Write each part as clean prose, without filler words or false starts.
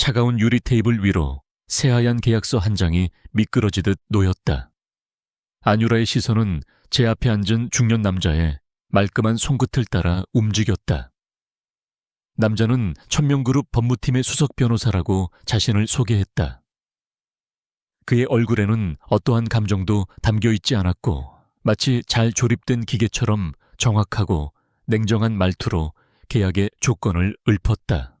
차가운 유리 테이블 위로 새하얀 계약서 한 장이 미끄러지듯 놓였다. 안유라의 시선은 제 앞에 앉은 중년 남자의 말끔한 손끝을 따라 움직였다. 남자는 천명그룹 법무팀의 수석 변호사라고 자신을 소개했다. 그의 얼굴에는 어떠한 감정도 담겨있지 않았고 마치 잘 조립된 기계처럼 정확하고 냉정한 말투로 계약의 조건을 읊었다.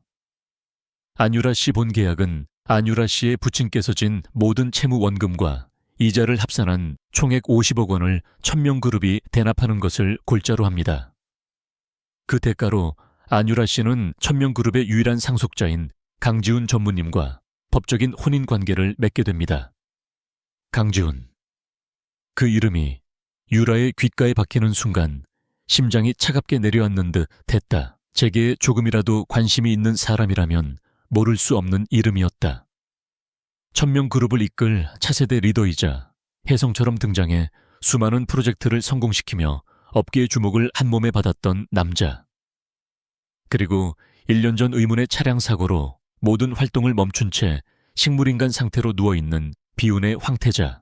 안유라 씨 본 계약은 안유라 씨의 부친께서 진 모든 채무 원금과 이자를 합산한 총액 50억 원을 천명그룹이 대납하는 것을 골자로 합니다. 그 대가로 안유라 씨는 천명그룹의 유일한 상속자인 강지훈 전무님과 법적인 혼인관계를 맺게 됩니다. 강지훈. 그 이름이 유라의 귓가에 박히는 순간 심장이 차갑게 내려앉는 듯 했다. 제게 조금이라도 관심이 있는 사람이라면 모를 수 없는 이름이었다. 천명그룹을 이끌 차세대 리더이자 혜성처럼 등장해 수많은 프로젝트를 성공시키며 업계의 주목을 한몸에 받았던 남자. 그리고 1년 전 의문의 차량 사고로 모든 활동을 멈춘 채 식물인간 상태로 누워있는 비운의 황태자.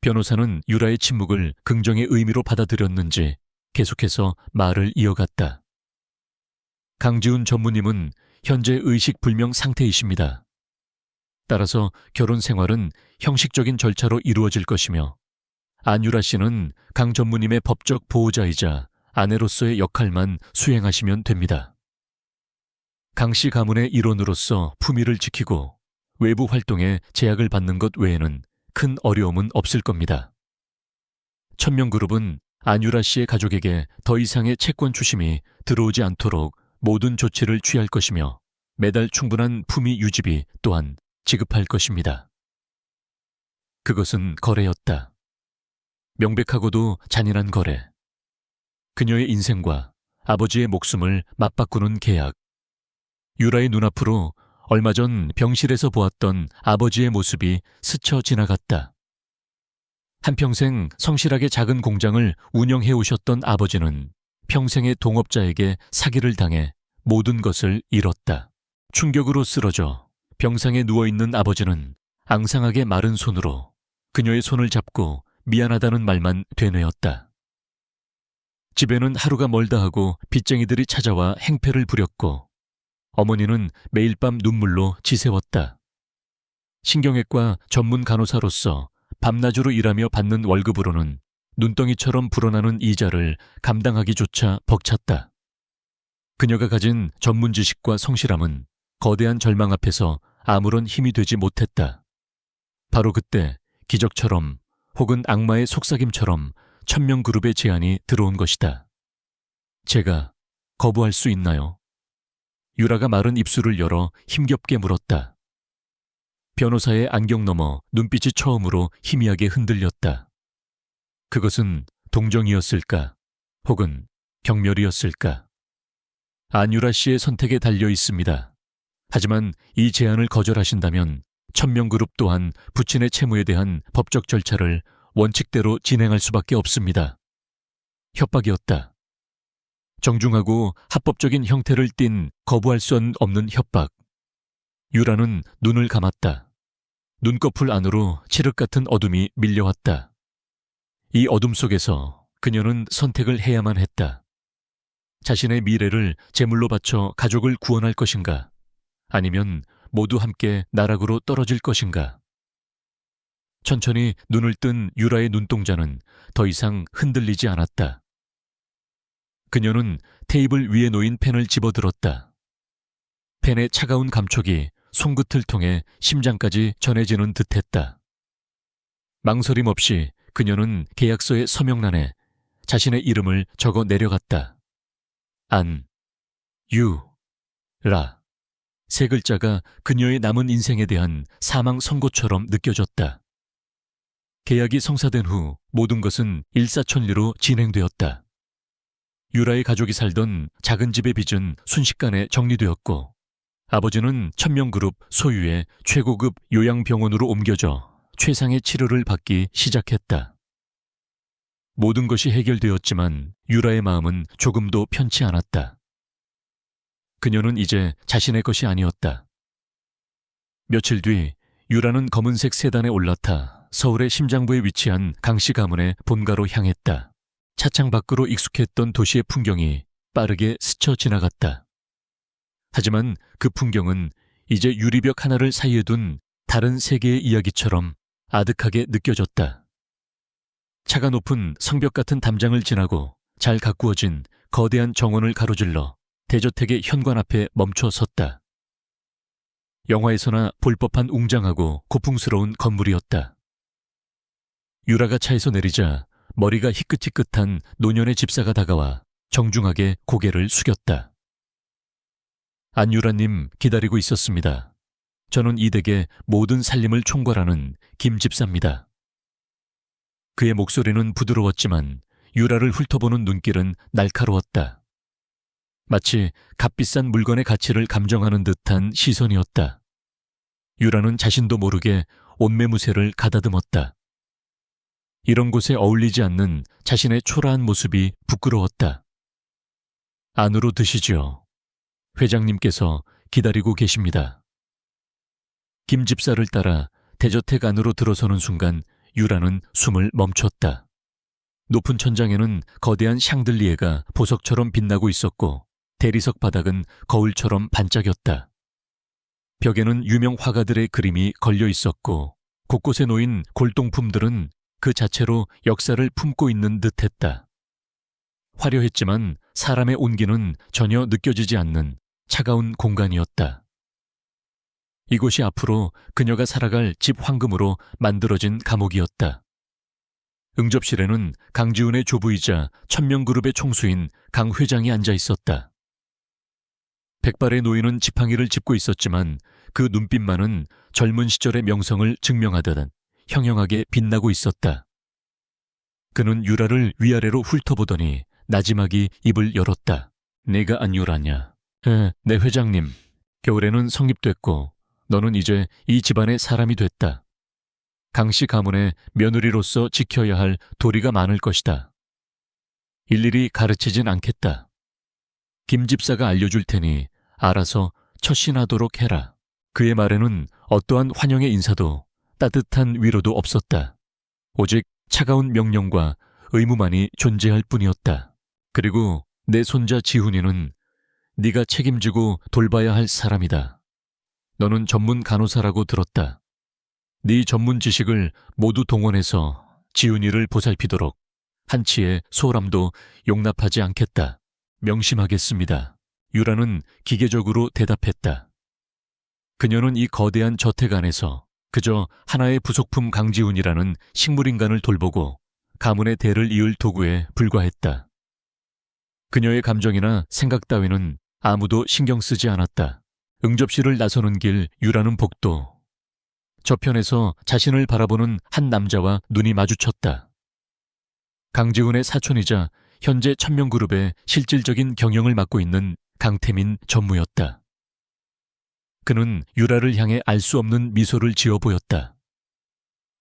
변호사는 유라의 침묵을 긍정의 의미로 받아들였는지 계속해서 말을 이어갔다. 강지훈 전무님은 현재 의식불명 상태이십니다. 따라서 결혼 생활은 형식적인 절차로 이루어질 것이며 안유라 씨는 강 전무님의 법적 보호자이자 아내로서의 역할만 수행하시면 됩니다. 강 씨 가문의 일원으로서 품위를 지키고 외부 활동에 제약을 받는 것 외에는 큰 어려움은 없을 겁니다. 천명그룹은 안유라 씨의 가족에게 더 이상의 채권 추심이 들어오지 않도록 모든 조치를 취할 것이며 매달 충분한 품위 유지비 또한 지급할 것입니다. 그것은 거래였다. 명백하고도 잔인한 거래. 그녀의 인생과 아버지의 목숨을 맞바꾸는 계약. 유라의 눈앞으로 얼마 전 병실에서 보았던 아버지의 모습이 스쳐 지나갔다. 한평생 성실하게 작은 공장을 운영해 오셨던 아버지는 평생의 동업자에게 사기를 당해 모든 것을 잃었다. 충격으로 쓰러져 병상에 누워있는 아버지는 앙상하게 마른 손으로 그녀의 손을 잡고 미안하다는 말만 되뇌었다. 집에는 하루가 멀다 하고 빚쟁이들이 찾아와 행패를 부렸고 어머니는 매일 밤 눈물로 지새웠다. 신경외과 전문 간호사로서 밤낮으로 일하며 받는 월급으로는 눈덩이처럼 불어나는 이자를 감당하기조차 벅찼다. 그녀가 가진 전문 지식과 성실함은 거대한 절망 앞에서 아무런 힘이 되지 못했다. 바로 그때 기적처럼 혹은 악마의 속삭임처럼 천명그룹의 제안이 들어온 것이다. 제가 거부할 수 있나요? 유라가 마른 입술을 열어 힘겹게 물었다. 변호사의 안경 너머 눈빛이 처음으로 희미하게 흔들렸다. 그것은 동정이었을까? 혹은 경멸이었을까? 안유라 씨의 선택에 달려 있습니다. 하지만 이 제안을 거절하신다면 천명그룹 또한 부친의 채무에 대한 법적 절차를 원칙대로 진행할 수밖에 없습니다. 협박이었다. 정중하고 합법적인 형태를 띤 거부할 수 없는 협박. 유라는 눈을 감았다. 눈꺼풀 안으로 칠흑 같은 어둠이 밀려왔다. 이 어둠 속에서 그녀는 선택을 해야만 했다. 자신의 미래를 제물로 바쳐 가족을 구원할 것인가? 아니면 모두 함께 나락으로 떨어질 것인가? 천천히 눈을 뜬 유라의 눈동자는 더 이상 흔들리지 않았다. 그녀는 테이블 위에 놓인 펜을 집어들었다. 펜의 차가운 감촉이 손끝을 통해 심장까지 전해지는 듯했다. 망설임 없이 그녀는 계약서의 서명란에 자신의 이름을 적어 내려갔다. 안, 유, 라. 세 글자가 그녀의 남은 인생에 대한 사망 선고처럼 느껴졌다. 계약이 성사된 후 모든 것은 일사천리로 진행되었다. 유라의 가족이 살던 작은 집의 빚은 순식간에 정리되었고 아버지는 천명그룹 소유의 최고급 요양병원으로 옮겨져 최상의 치료를 받기 시작했다. 모든 것이 해결되었지만 유라의 마음은 조금도 편치 않았다. 그녀는 이제 자신의 것이 아니었다. 며칠 뒤 유라는 검은색 세단에 올라타 서울의 심장부에 위치한 강씨 가문의 본가로 향했다. 차창 밖으로 익숙했던 도시의 풍경이 빠르게 스쳐 지나갔다. 하지만 그 풍경은 이제 유리벽 하나를 사이에 둔 다른 세계의 이야기처럼 아득하게 느껴졌다. 차가 높은 성벽 같은 담장을 지나고 잘 가꾸어진 거대한 정원을 가로질러 대저택의 현관 앞에 멈춰 섰다. 영화에서나 볼 법한 웅장하고 고풍스러운 건물이었다. 유라가 차에서 내리자 머리가 희끗희끗한 노년의 집사가 다가와 정중하게 고개를 숙였다. 안유라님 기다리고 있었습니다. 저는 이 댁의 모든 살림을 총괄하는 김 집사입니다. 그의 목소리는 부드러웠지만 유라를 훑어보는 눈길은 날카로웠다. 마치 값비싼 물건의 가치를 감정하는 듯한 시선이었다. 유라는 자신도 모르게 옷매무새를 가다듬었다. 이런 곳에 어울리지 않는 자신의 초라한 모습이 부끄러웠다. 안으로 드시지요. 회장님께서 기다리고 계십니다. 김 집사를 따라 대저택 안으로 들어서는 순간 유라는 숨을 멈췄다. 높은 천장에는 거대한 샹들리에가 보석처럼 빛나고 있었고 대리석 바닥은 거울처럼 반짝였다. 벽에는 유명 화가들의 그림이 걸려 있었고 곳곳에 놓인 골동품들은 그 자체로 역사를 품고 있는 듯했다. 화려했지만 사람의 온기는 전혀 느껴지지 않는 차가운 공간이었다. 이곳이 앞으로 그녀가 살아갈 집 황금으로 만들어진 감옥이었다. 응접실에는 강지훈의 조부이자 천명그룹의 총수인 강 회장이 앉아 있었다. 백발의 노인은 지팡이를 짚고 있었지만 그 눈빛만은 젊은 시절의 명성을 증명하듯 형형하게 빛나고 있었다. 그는 유라를 위아래로 훑어보더니 나지막이 입을 열었다. 내가 안유라냐? 네 회장님. 겨울에는 성립됐고 너는 이제 이 집안의 사람이 됐다. 강씨 가문의 며느리로서 지켜야 할 도리가 많을 것이다. 일일이 가르치진 않겠다. 김 집사가 알려줄 테니 알아서 처신하도록 해라. 그의 말에는 어떠한 환영의 인사도 따뜻한 위로도 없었다. 오직 차가운 명령과 의무만이 존재할 뿐이었다. 그리고 내 손자 지훈이는 네가 책임지고 돌봐야 할 사람이다. 너는 전문 간호사라고 들었다. 네 전문 지식을 모두 동원해서 지훈이를 보살피도록 한치의 소홀함도 용납하지 않겠다. 명심하겠습니다. 유라는 기계적으로 대답했다. 그녀는 이 거대한 저택 안에서 그저 하나의 부속품 강지훈이라는 식물인간을 돌보고 가문의 대를 이을 도구에 불과했다. 그녀의 감정이나 생각 따위는 아무도 신경 쓰지 않았다. 응접실을 나서는 길 유라는 복도. 저편에서 자신을 바라보는 한 남자와 눈이 마주쳤다. 강지훈의 사촌이자 현재 천명그룹의 실질적인 경영을 맡고 있는 강태민 전무였다. 그는 유라를 향해 알 수 없는 미소를 지어 보였다.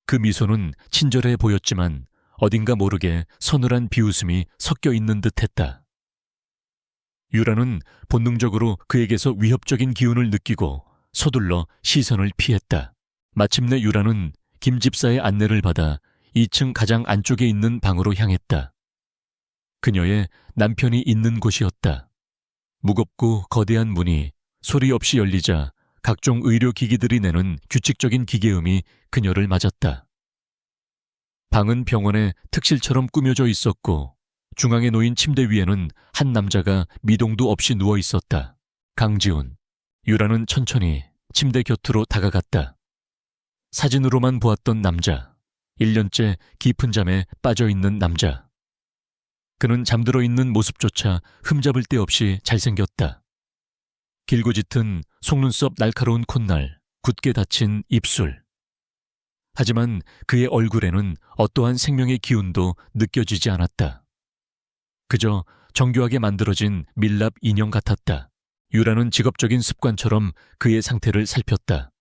그 미소는 친절해 보였지만 어딘가 모르게 서늘한 비웃음이 섞여 있는 듯했다. 유라는 본능적으로 그에게서 위협적인 기운을 느끼고 서둘러 시선을 피했다. 마침내 유라는 김 집사의 안내를 받아 2층 가장 안쪽에 있는 방으로 향했다. 그녀의 남편이 있는 곳이었다. 무겁고 거대한 문이 소리 없이 열리자 각종 의료기기들이 내는 규칙적인 기계음이 그녀를 맞았다. 방은 병원의 특실처럼 꾸며져 있었고 중앙에 놓인 침대 위에는 한 남자가 미동도 없이 누워 있었다. 강지훈. 유라는 천천히 침대 곁으로 다가갔다. 사진으로만 보았던 남자. 1년째 깊은 잠에 빠져있는 남자. 그는 잠들어 있는 모습조차 흠잡을 데 없이 잘생겼다. 길고 짙은 속눈썹 날카로운 콧날, 굳게 닫힌 입술. 하지만 그의 얼굴에는 어떠한 생명의 기운도 느껴지지 않았다. 그저 정교하게 만들어진 밀랍 인형 같았다. 유라는 직업적인 습관처럼 그의 상태를 살폈다.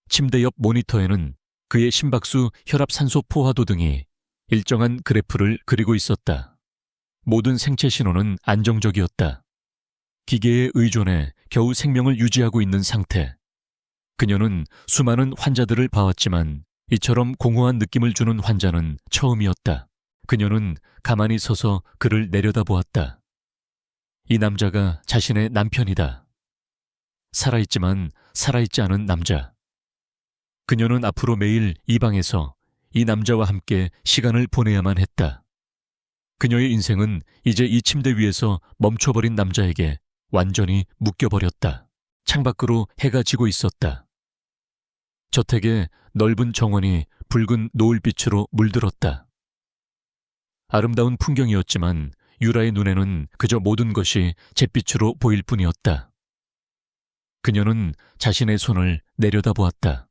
침대 옆 모니터에는 그의 심박수, 혈압, 산소 포화도 등이 일정한 그래프를 그리고 있었다. 모든 생체 신호는 안정적이었다. 기계에 의존해 겨우 생명을 유지하고 있는 상태. 그녀는 수많은 환자들을 봐왔지만 이처럼 공허한 느낌을 주는 환자는 처음이었다. 그녀는 가만히 서서 그를 내려다보았다. 이 남자가 자신의 남편이다. 살아있지만 살아있지 않은 남자. 그녀는 앞으로 매일 이 방에서 이 남자와 함께 시간을 보내야만 했다. 그녀의 인생은 이제 이 침대 위에서 멈춰버린 남자에게 완전히 묶여버렸다. 창밖으로 해가 지고 있었다. 저택의 넓은 정원이 붉은 노을빛으로 물들었다. 아름다운 풍경이었지만 유라의 눈에는 그저 모든 것이 잿빛으로 보일 뿐이었다. 그녀는 자신의 손을 내려다보았다.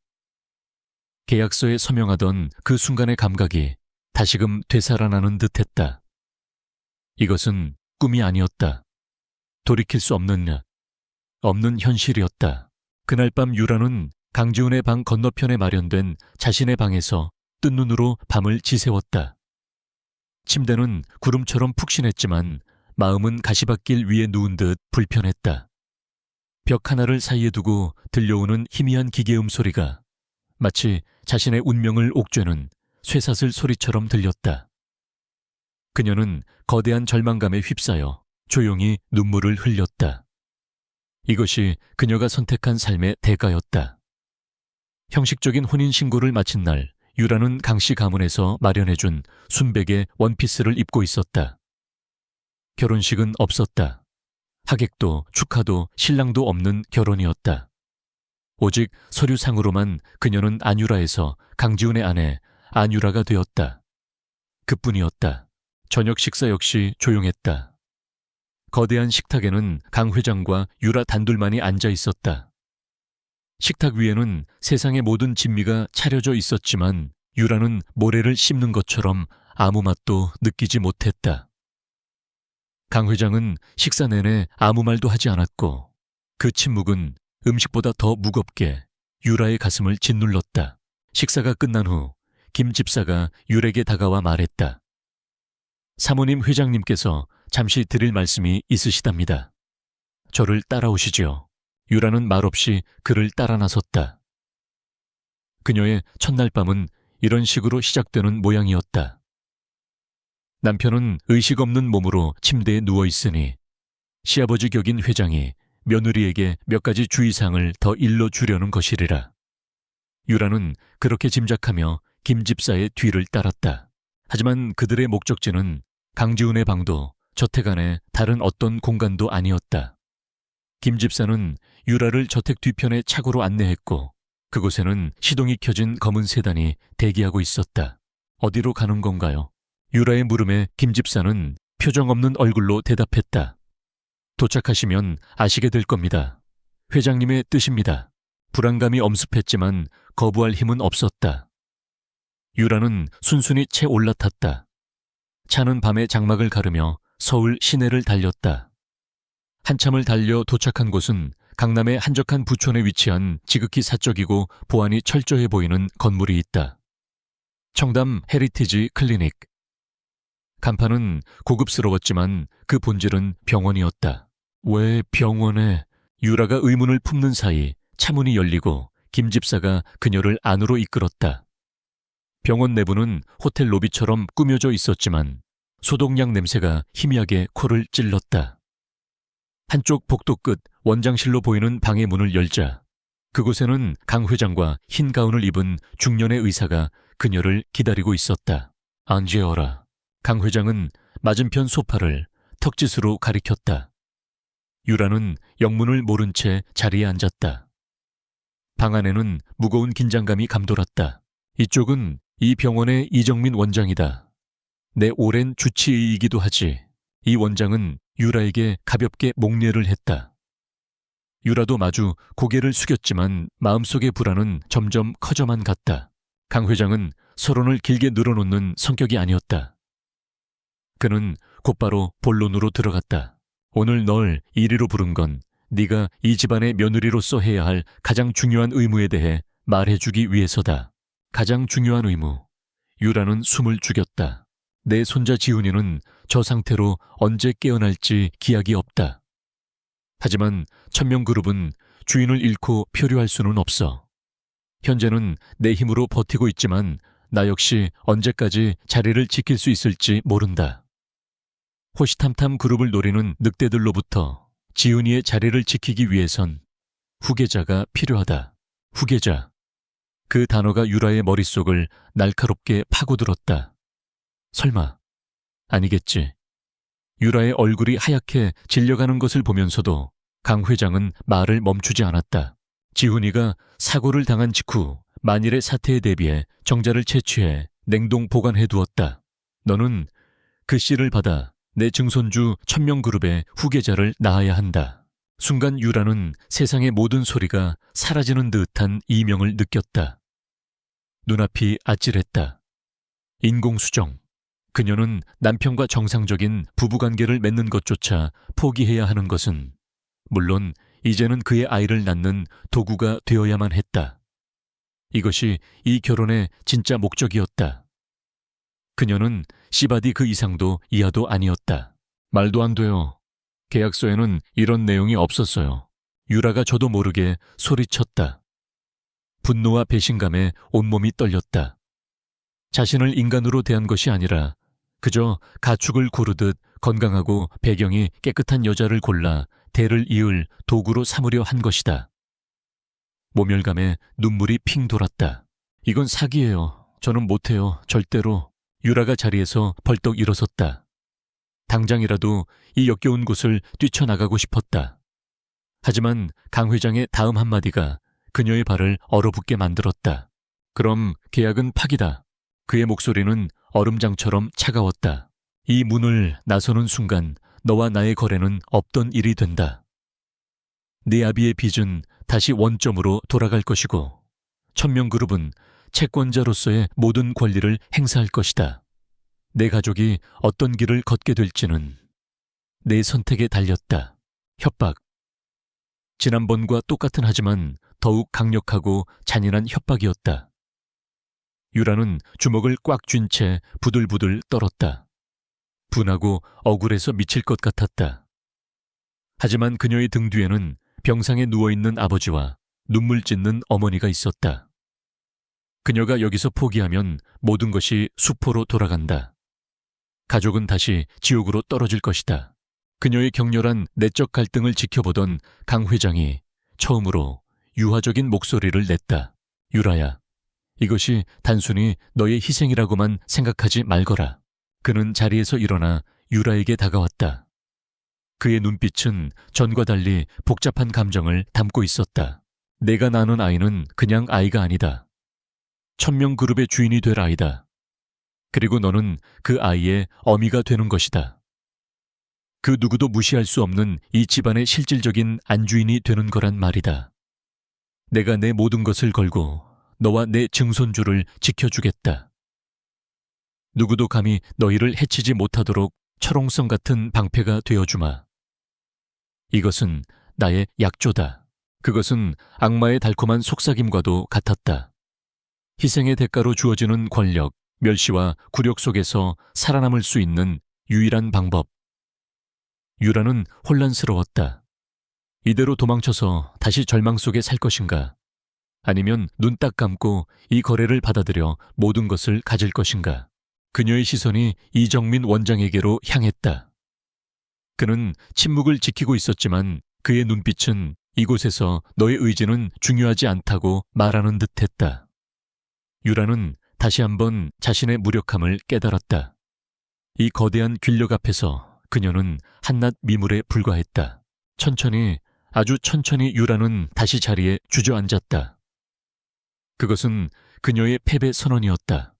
계약서에 서명하던 그 순간의 감각이 다시금 되살아나는 듯했다. 이것은 꿈이 아니었다. 돌이킬 수 없는 현실이었다. 그날 밤 유라는 강지훈의 방 건너편에 마련된 자신의 방에서 뜬 눈으로 밤을 지새웠다. 침대는 구름처럼 푹신했지만 마음은 가시밭길 위에 누운 듯 불편했다. 벽 하나를 사이에 두고 들려오는 희미한 기계음 소리가 마치 자신의 운명을 옥죄는 쇠사슬 소리처럼 들렸다. 그녀는 거대한 절망감에 휩싸여 조용히 눈물을 흘렸다. 이것이 그녀가 선택한 삶의 대가였다. 형식적인 혼인신고를 마친 날, 유라는 강씨 가문에서 마련해준 순백의 원피스를 입고 있었다. 결혼식은 없었다. 하객도 축하도 신랑도 없는 결혼이었다. 오직 서류상으로만 그녀는 안유라에서 강지훈의 아내 안유라가 되었다. 그뿐이었다. 저녁 식사 역시 조용했다. 거대한 식탁에는 강 회장과 유라 단둘만이 앉아 있었다. 식탁 위에는 세상의 모든 진미가 차려져 있었지만 유라는 모래를 씹는 것처럼 아무 맛도 느끼지 못했다. 강 회장은 식사 내내 아무 말도 하지 않았고 그 침묵은 음식보다 더 무겁게 유라의 가슴을 짓눌렀다. 식사가 끝난 후 김 집사가 유라에게 다가와 말했다. 사모님 회장님께서 잠시 드릴 말씀이 있으시답니다. 저를 따라오시지요. 유라는 말없이 그를 따라 나섰다. 그녀의 첫날 밤은 이런 식으로 시작되는 모양이었다. 남편은 의식 없는 몸으로 침대에 누워있으니 시아버지 격인 회장이 며느리에게 몇 가지 주의사항을 더 일러주려는 것이리라. 유라는 그렇게 짐작하며 김 집사의 뒤를 따랐다. 하지만 그들의 목적지는 강지훈의 방도 저택 안에 다른 어떤 공간도 아니었다. 김 집사는 유라를 저택 뒤편의 차고로 안내했고 그곳에는 시동이 켜진 검은 세단이 대기하고 있었다. 어디로 가는 건가요? 유라의 물음에 김 집사는 표정 없는 얼굴로 대답했다. 도착하시면 아시게 될 겁니다. 회장님의 뜻입니다. 불안감이 엄습했지만 거부할 힘은 없었다. 유라는 순순히 채 올라탔다. 차는 밤의 장막을 가르며 서울 시내를 달렸다. 한참을 달려 도착한 곳은 강남의 한적한 부촌에 위치한 지극히 사적이고 보안이 철저해 보이는 건물이 있다. 청담 헤리티지 클리닉. 간판은 고급스러웠지만 그 본질은 병원이었다. 왜 병원에? 유라가 의문을 품는 사이 차문이 열리고 김 집사가 그녀를 안으로 이끌었다. 병원 내부는 호텔 로비처럼 꾸며져 있었지만 소독약 냄새가 희미하게 코를 찔렀다. 한쪽 복도 끝 원장실로 보이는 방의 문을 열자 그곳에는 강 회장과 흰 가운을 입은 중년의 의사가 그녀를 기다리고 있었다. 앉으어라. 강 회장은 맞은편 소파를 턱짓으로 가리켰다. 유라는 영문을 모른 채 자리에 앉았다. 방 안에는 무거운 긴장감이 감돌았다. 이쪽은 이 병원의 이정민 원장이다. 내 오랜 주치의이기도 하지. 이 원장은 유라에게 가볍게 목례를 했다. 유라도 마주 고개를 숙였지만 마음속의 불안은 점점 커져만 갔다. 강 회장은 서론을 길게 늘어놓는 성격이 아니었다. 그는 곧바로 본론으로 들어갔다. 오늘 널 이리로 부른 건 네가 이 집안의 며느리로서 해야 할 가장 중요한 의무에 대해 말해주기 위해서다. 가장 중요한 의무. 유라는 숨을 죽였다. 내 손자 지훈이는 저 상태로 언제 깨어날지 기약이 없다. 하지만 천명그룹은 주인을 잃고 표류할 수는 없어. 현재는 내 힘으로 버티고 있지만 나 역시 언제까지 자리를 지킬 수 있을지 모른다. 호시탐탐 그룹을 노리는 늑대들로부터 지은이의 자리를 지키기 위해선 후계자가 필요하다. 후계자. 그 단어가 유라의 머릿속을 날카롭게 파고들었다. 설마, 아니겠지. 유라의 얼굴이 하얗게 질려가는 것을 보면서도 강 회장은 말을 멈추지 않았다. 지훈이가 사고를 당한 직후 만일의 사태에 대비해 정자를 채취해 냉동 보관해 두었다. 너는 그 씨를 받아 내 증손주 천명그룹의 후계자를 낳아야 한다. 순간 유라는 세상의 모든 소리가 사라지는 듯한 이명을 느꼈다. 눈앞이 아찔했다. 인공수정. 그녀는 남편과 정상적인 부부관계를 맺는 것조차 포기해야 하는 것은 물론 이제는 그의 아이를 낳는 도구가 되어야만 했다. 이것이 이 결혼의 진짜 목적이었다. 그녀는 시바디 그 이상도 이하도 아니었다. 말도 안 돼요. 계약서에는 이런 내용이 없었어요. 유라가 저도 모르게 소리쳤다. 분노와 배신감에 온몸이 떨렸다. 자신을 인간으로 대한 것이 아니라 그저 가축을 고르듯 건강하고 배경이 깨끗한 여자를 골라 대를 이을 도구로 삼으려 한 것이다. 모멸감에 눈물이 핑 돌았다. 이건 사기예요. 저는 못해요. 절대로. 유라가 자리에서 벌떡 일어섰다. 당장이라도 이 역겨운 곳을 뛰쳐나가고 싶었다. 하지만 강 회장의 다음 한마디가 그녀의 발을 얼어붙게 만들었다. 그럼 계약은 파기다. 그의 목소리는 얼음장처럼 차가웠다. 이 문을 나서는 순간 너와 나의 거래는 없던 일이 된다. 네 아비의 빚은 다시 원점으로 돌아갈 것이고 천명그룹은 채권자로서의 모든 권리를 행사할 것이다. 내 가족이 어떤 길을 걷게 될지는 내 선택에 달렸다. 협박. 지난번과 똑같은 하지만 더욱 강력하고 잔인한 협박이었다. 유라는 주먹을 꽉 쥔 채 부들부들 떨었다. 분하고 억울해서 미칠 것 같았다. 하지만 그녀의 등 뒤에는 병상에 누워있는 아버지와 눈물 찢는 어머니가 있었다. 그녀가 여기서 포기하면 모든 것이 수포로 돌아간다. 가족은 다시 지옥으로 떨어질 것이다. 그녀의 격렬한 내적 갈등을 지켜보던 강 회장이 처음으로 유화적인 목소리를 냈다. 유라야, 이것이 단순히 너의 희생이라고만 생각하지 말거라. 그는 자리에서 일어나 유라에게 다가왔다. 그의 눈빛은 전과 달리 복잡한 감정을 담고 있었다. 내가 낳은 아이는 그냥 아이가 아니다. 천명그룹의 주인이 될 아이다. 그리고 너는 그 아이의 어미가 되는 것이다. 그 누구도 무시할 수 없는 이 집안의 실질적인 안주인이 되는 거란 말이다. 내가 내 모든 것을 걸고 너와 내 증손주를 지켜주겠다. 누구도 감히 너희를 해치지 못하도록 철옹성 같은 방패가 되어주마. 이것은 나의 약조다. 그것은 악마의 달콤한 속삭임과도 같았다. 희생의 대가로 주어지는 권력, 멸시와 굴욕 속에서 살아남을 수 있는 유일한 방법. 유라는 혼란스러웠다. 이대로 도망쳐서 다시 절망 속에 살 것인가? 아니면 눈 딱 감고 이 거래를 받아들여 모든 것을 가질 것인가? 그녀의 시선이 이정민 원장에게로 향했다. 그는 침묵을 지키고 있었지만 그의 눈빛은 이곳에서 너의 의지는 중요하지 않다고 말하는 듯했다. 유라는 다시 한번 자신의 무력함을 깨달았다. 이 거대한 권력 앞에서 그녀는 한낱 미물에 불과했다. 천천히, 아주 천천히 유라는 다시 자리에 주저앉았다. 그것은 그녀의 패배 선언이었다.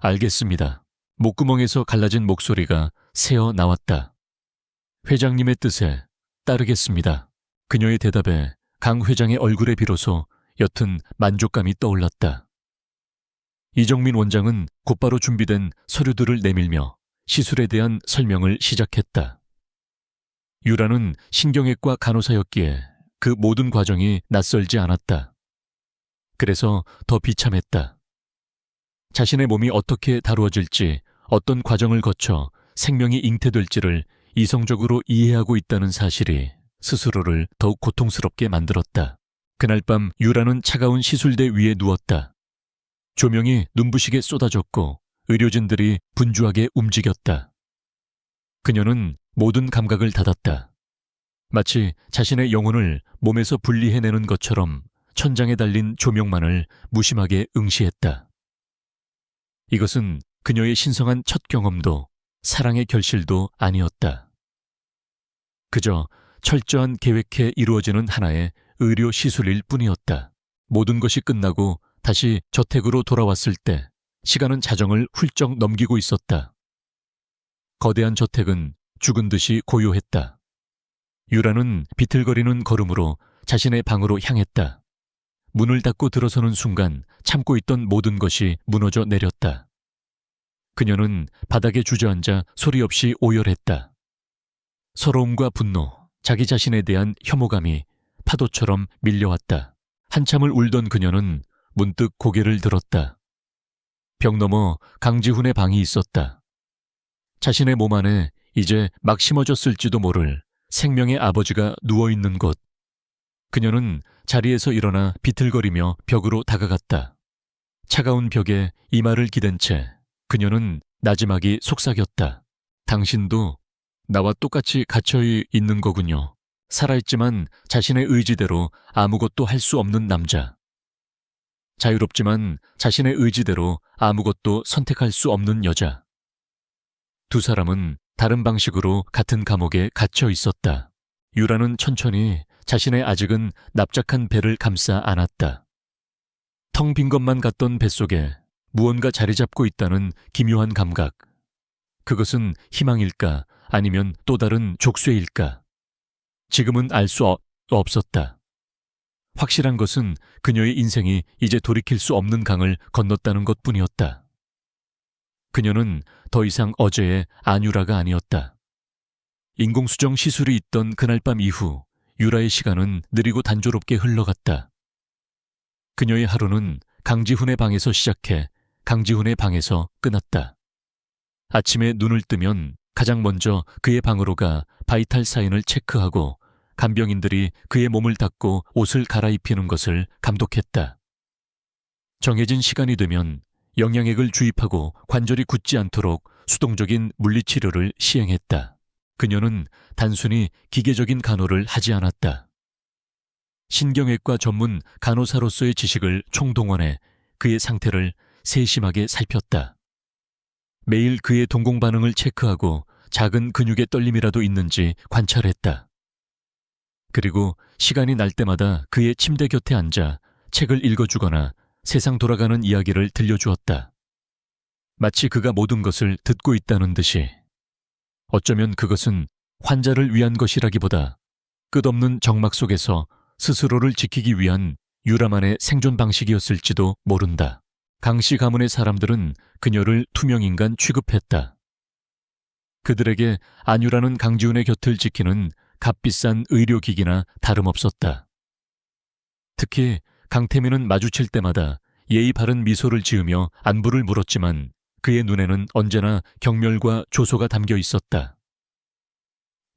알겠습니다. 목구멍에서 갈라진 목소리가 새어 나왔다. 회장님의 뜻에 따르겠습니다. 그녀의 대답에 강 회장의 얼굴에 비로소 옅은 만족감이 떠올랐다. 이정민 원장은 곧바로 준비된 서류들을 내밀며 시술에 대한 설명을 시작했다. 유라는 신경외과 간호사였기에 그 모든 과정이 낯설지 않았다. 그래서 더 비참했다. 자신의 몸이 어떻게 다루어질지, 어떤 과정을 거쳐 생명이 잉태될지를 이성적으로 이해하고 있다는 사실이 스스로를 더욱 고통스럽게 만들었다. 그날 밤 유라는 차가운 시술대 위에 누웠다. 조명이 눈부시게 쏟아졌고 의료진들이 분주하게 움직였다. 그녀는 모든 감각을 닫았다. 마치 자신의 영혼을 몸에서 분리해내는 것처럼 천장에 달린 조명만을 무심하게 응시했다. 이것은 그녀의 신성한 첫 경험도 사랑의 결실도 아니었다. 그저 철저한 계획에 이루어지는 하나의 의료 시술일 뿐이었다. 모든 것이 끝나고 다시 저택으로 돌아왔을 때 시간은 자정을 훌쩍 넘기고 있었다. 거대한 저택은 죽은 듯이 고요했다. 유라는 비틀거리는 걸음으로 자신의 방으로 향했다. 문을 닫고 들어서는 순간 참고 있던 모든 것이 무너져 내렸다. 그녀는 바닥에 주저앉아 소리 없이 오열했다. 서러움과 분노, 자기 자신에 대한 혐오감이 파도처럼 밀려왔다. 한참을 울던 그녀는 문득 고개를 들었다. 벽 너머 강지훈의 방이 있었다. 자신의 몸 안에 이제 막 심어졌을지도 모를 생명의 아버지가 누워있는 곳. 그녀는 자리에서 일어나 비틀거리며 벽으로 다가갔다. 차가운 벽에 이마를 기댄 채 그녀는 나지막이 속삭였다. 당신도 나와 똑같이 갇혀 있는 거군요. 살아있지만 자신의 의지대로 아무것도 할 수 없는 남자. 자유롭지만 자신의 의지대로 아무것도 선택할 수 없는 여자. 두 사람은 다른 방식으로 같은 감옥에 갇혀 있었다. 유라는 천천히 자신의 아직은 납작한 배를 감싸 안았다. 텅 빈 것만 같던 뱃속에 무언가 자리 잡고 있다는 기묘한 감각. 그것은 희망일까 아니면 또 다른 족쇄일까? 지금은 알 수 없었다. 확실한 것은 그녀의 인생이 이제 돌이킬 수 없는 강을 건넜다는 것뿐이었다. 그녀는 더 이상 어제의 안유라가 아니었다. 인공수정 시술이 있던 그날 밤 이후 유라의 시간은 느리고 단조롭게 흘러갔다. 그녀의 하루는 강지훈의 방에서 시작해 강지훈의 방에서 끝났다. 아침에 눈을 뜨면 가장 먼저 그의 방으로 가 바이탈 사인을 체크하고 간병인들이 그의 몸을 닦고 옷을 갈아입히는 것을 감독했다. 정해진 시간이 되면 영양액을 주입하고 관절이 굳지 않도록 수동적인 물리치료를 시행했다. 그녀는 단순히 기계적인 간호를 하지 않았다. 신경외과 전문 간호사로서의 지식을 총동원해 그의 상태를 세심하게 살폈다. 매일 그의 동공 반응을 체크하고 작은 근육의 떨림이라도 있는지 관찰했다. 그리고 시간이 날 때마다 그의 침대 곁에 앉아 책을 읽어주거나 세상 돌아가는 이야기를 들려주었다. 마치 그가 모든 것을 듣고 있다는 듯이. 어쩌면 그것은 환자를 위한 것이라기보다 끝없는 정막 속에서 스스로를 지키기 위한 유라만의 생존 방식이었을지도 모른다. 강씨 가문의 사람들은 그녀를 투명인간 취급했다. 그들에게 안유라는 강지훈의 곁을 지키는 값비싼 의료기기나 다름없었다. 특히 강태민은 마주칠 때마다 예의 바른 미소를 지으며 안부를 물었지만 그의 눈에는 언제나 경멸과 조소가 담겨 있었다.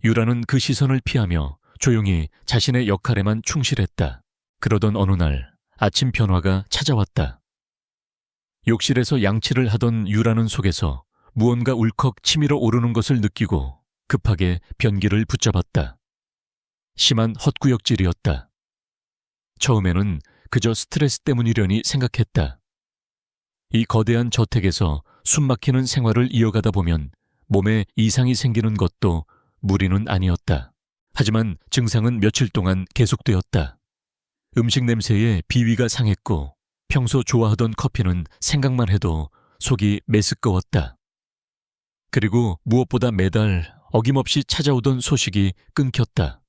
유라는 그 시선을 피하며 조용히 자신의 역할에만 충실했다. 그러던 어느 날 아침 변화가 찾아왔다. 욕실에서 양치를 하던 유라는 속에서 무언가 울컥 치밀어 오르는 것을 느끼고 급하게 변기를 붙잡았다. 심한 헛구역질이었다. 처음에는 그저 스트레스 때문이려니 생각했다. 이 거대한 저택에서 숨막히는 생활을 이어가다 보면 몸에 이상이 생기는 것도 무리는 아니었다. 하지만 증상은 며칠 동안 계속되었다. 음식 냄새에 비위가 상했고 평소 좋아하던 커피는 생각만 해도 속이 메스꺼웠다. 그리고 무엇보다 매달 어김없이 찾아오던 소식이 끊겼다.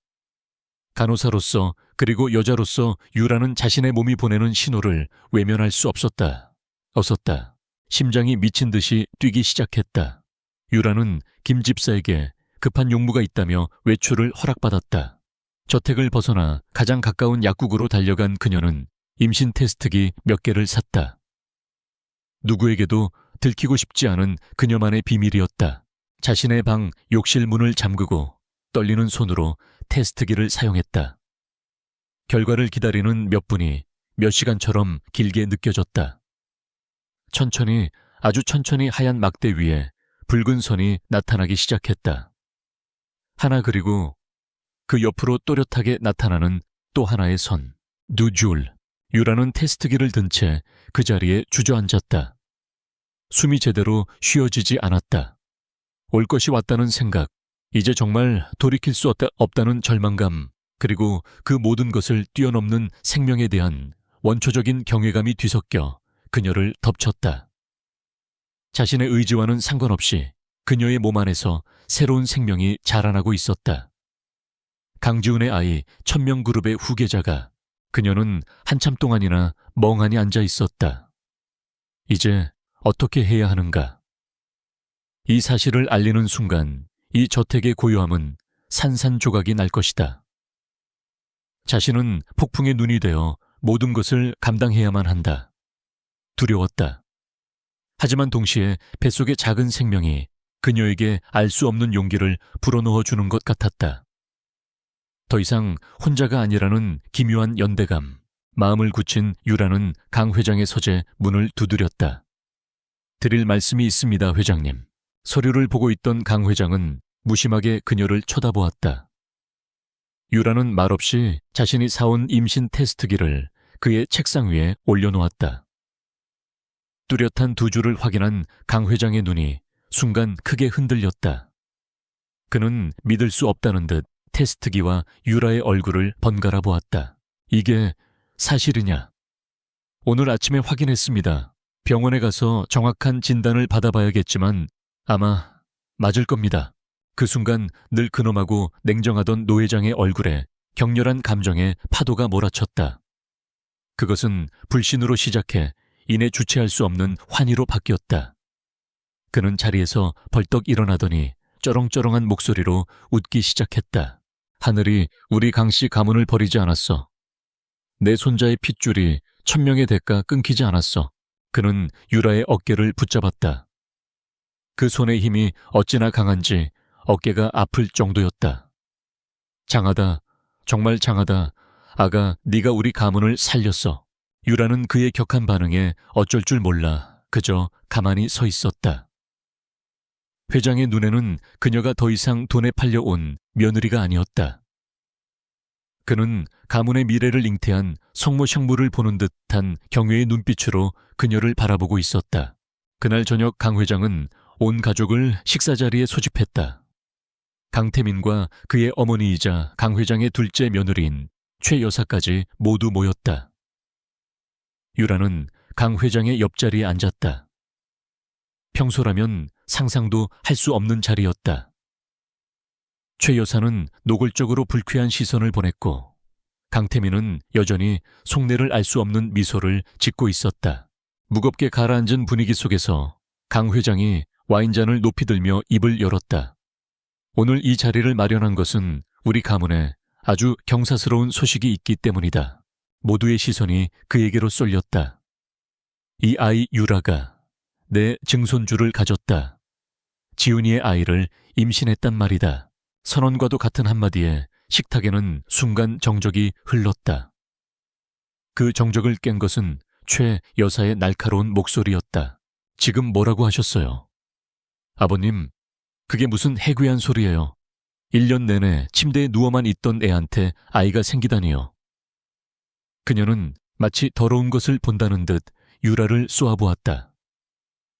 간호사로서 그리고 여자로서 유라는 자신의 몸이 보내는 신호를 외면할 수 없었다. 심장이 미친 듯이 뛰기 시작했다. 유라는 김 집사에게 급한 용무가 있다며 외출을 허락받았다. 저택을 벗어나 가장 가까운 약국으로 달려간 그녀는 임신 테스트기 몇 개를 샀다. 누구에게도 들키고 싶지 않은 그녀만의 비밀이었다. 자신의 방 욕실 문을 잠그고 떨리는 손으로 테스트기를 사용했다. 결과를 기다리는 몇 분이 몇 시간처럼 길게 느껴졌다. 천천히, 아주 천천히 하얀 막대 위에 붉은 선이 나타나기 시작했다. 하나, 그리고 그 옆으로 또렷하게 나타나는 또 하나의 선. 두 줄. 유라는 테스트기를 든 채 그 자리에 주저앉았다. 숨이 제대로 쉬어지지 않았다. 올 것이 왔다는 생각, 이제 정말 돌이킬 수 없다는 절망감, 그리고 그 모든 것을 뛰어넘는 생명에 대한 원초적인 경외감이 뒤섞여 그녀를 덮쳤다. 자신의 의지와는 상관없이 그녀의 몸 안에서 새로운 생명이 자라나고 있었다. 강지훈의 아이 천명그룹의 후계자가 그녀는 한참 동안이나 멍하니 앉아 있었다. 이제 어떻게 해야 하는가? 이 사실을 알리는 순간 이 저택의 고요함은 산산조각이 날 것이다. 자신은 폭풍의 눈이 되어 모든 것을 감당해야만 한다. 두려웠다. 하지만 동시에 뱃속의 작은 생명이 그녀에게 알 수 없는 용기를 불어넣어 주는 것 같았다. 더 이상 혼자가 아니라는 기묘한 연대감, 마음을 굳힌 유라는 강 회장의 서재 문을 두드렸다. 드릴 말씀이 있습니다, 회장님. 서류를 보고 있던 강 회장은 무심하게 그녀를 쳐다보았다. 유라는 말없이 자신이 사온 임신 테스트기를 그의 책상 위에 올려놓았다. 뚜렷한 두 줄을 확인한 강 회장의 눈이 순간 크게 흔들렸다. 그는 믿을 수 없다는 듯 테스트기와 유라의 얼굴을 번갈아 보았다. 이게 사실이냐? 오늘 아침에 확인했습니다. 병원에 가서 정확한 진단을 받아봐야겠지만 아마 맞을 겁니다. 그 순간 늘 근엄하고 냉정하던 노 회장의 얼굴에 격렬한 감정의 파도가 몰아쳤다. 그것은 불신으로 시작해 이내 주체할 수 없는 환희로 바뀌었다. 그는 자리에서 벌떡 일어나더니 쩌렁쩌렁한 목소리로 웃기 시작했다. 하늘이 우리 강씨 가문을 버리지 않았어. 내 손자의 핏줄이 천명의 대가 끊기지 않았어. 그는 유라의 어깨를 붙잡았다. 그 손의 힘이 어찌나 강한지 어깨가 아플 정도였다. 장하다, 정말 장하다. 아가, 네가 우리 가문을 살렸어. 유라는 그의 격한 반응에 어쩔 줄 몰라 그저 가만히 서 있었다. 회장의 눈에는 그녀가 더 이상 돈에 팔려온 며느리가 아니었다. 그는 가문의 미래를 잉태한 성모 형부를 보는 듯한 경외의 눈빛으로 그녀를 바라보고 있었다. 그날 저녁 강 회장은 온 가족을 식사 자리에 소집했다. 강태민과 그의 어머니이자 강 회장의 둘째 며느리인 최 여사까지 모두 모였다. 유라는 강 회장의 옆자리에 앉았다. 평소라면 상상도 할 수 없는 자리였다. 최 여사는 노골적으로 불쾌한 시선을 보냈고 강태민은 여전히 속내를 알 수 없는 미소를 짓고 있었다. 무겁게 가라앉은 분위기 속에서 강 회장이 와인잔을 높이 들며 입을 열었다. 오늘 이 자리를 마련한 것은 우리 가문에 아주 경사스러운 소식이 있기 때문이다. 모두의 시선이 그에게로 쏠렸다. 이 아이 유라가 내 증손주를 가졌다. 지훈이의 아이를 임신했단 말이다. 선언과도 같은 한마디에 식탁에는 순간 정적이 흘렀다. 그 정적을 깬 것은 최 여사의 날카로운 목소리였다. 지금 뭐라고 하셨어요? 아버님, 그게 무슨 해괴한 소리예요. 1년 내내 침대에 누워만 있던 애한테 아이가 생기다니요. 그녀는 마치 더러운 것을 본다는 듯 유라를 쏘아보았다.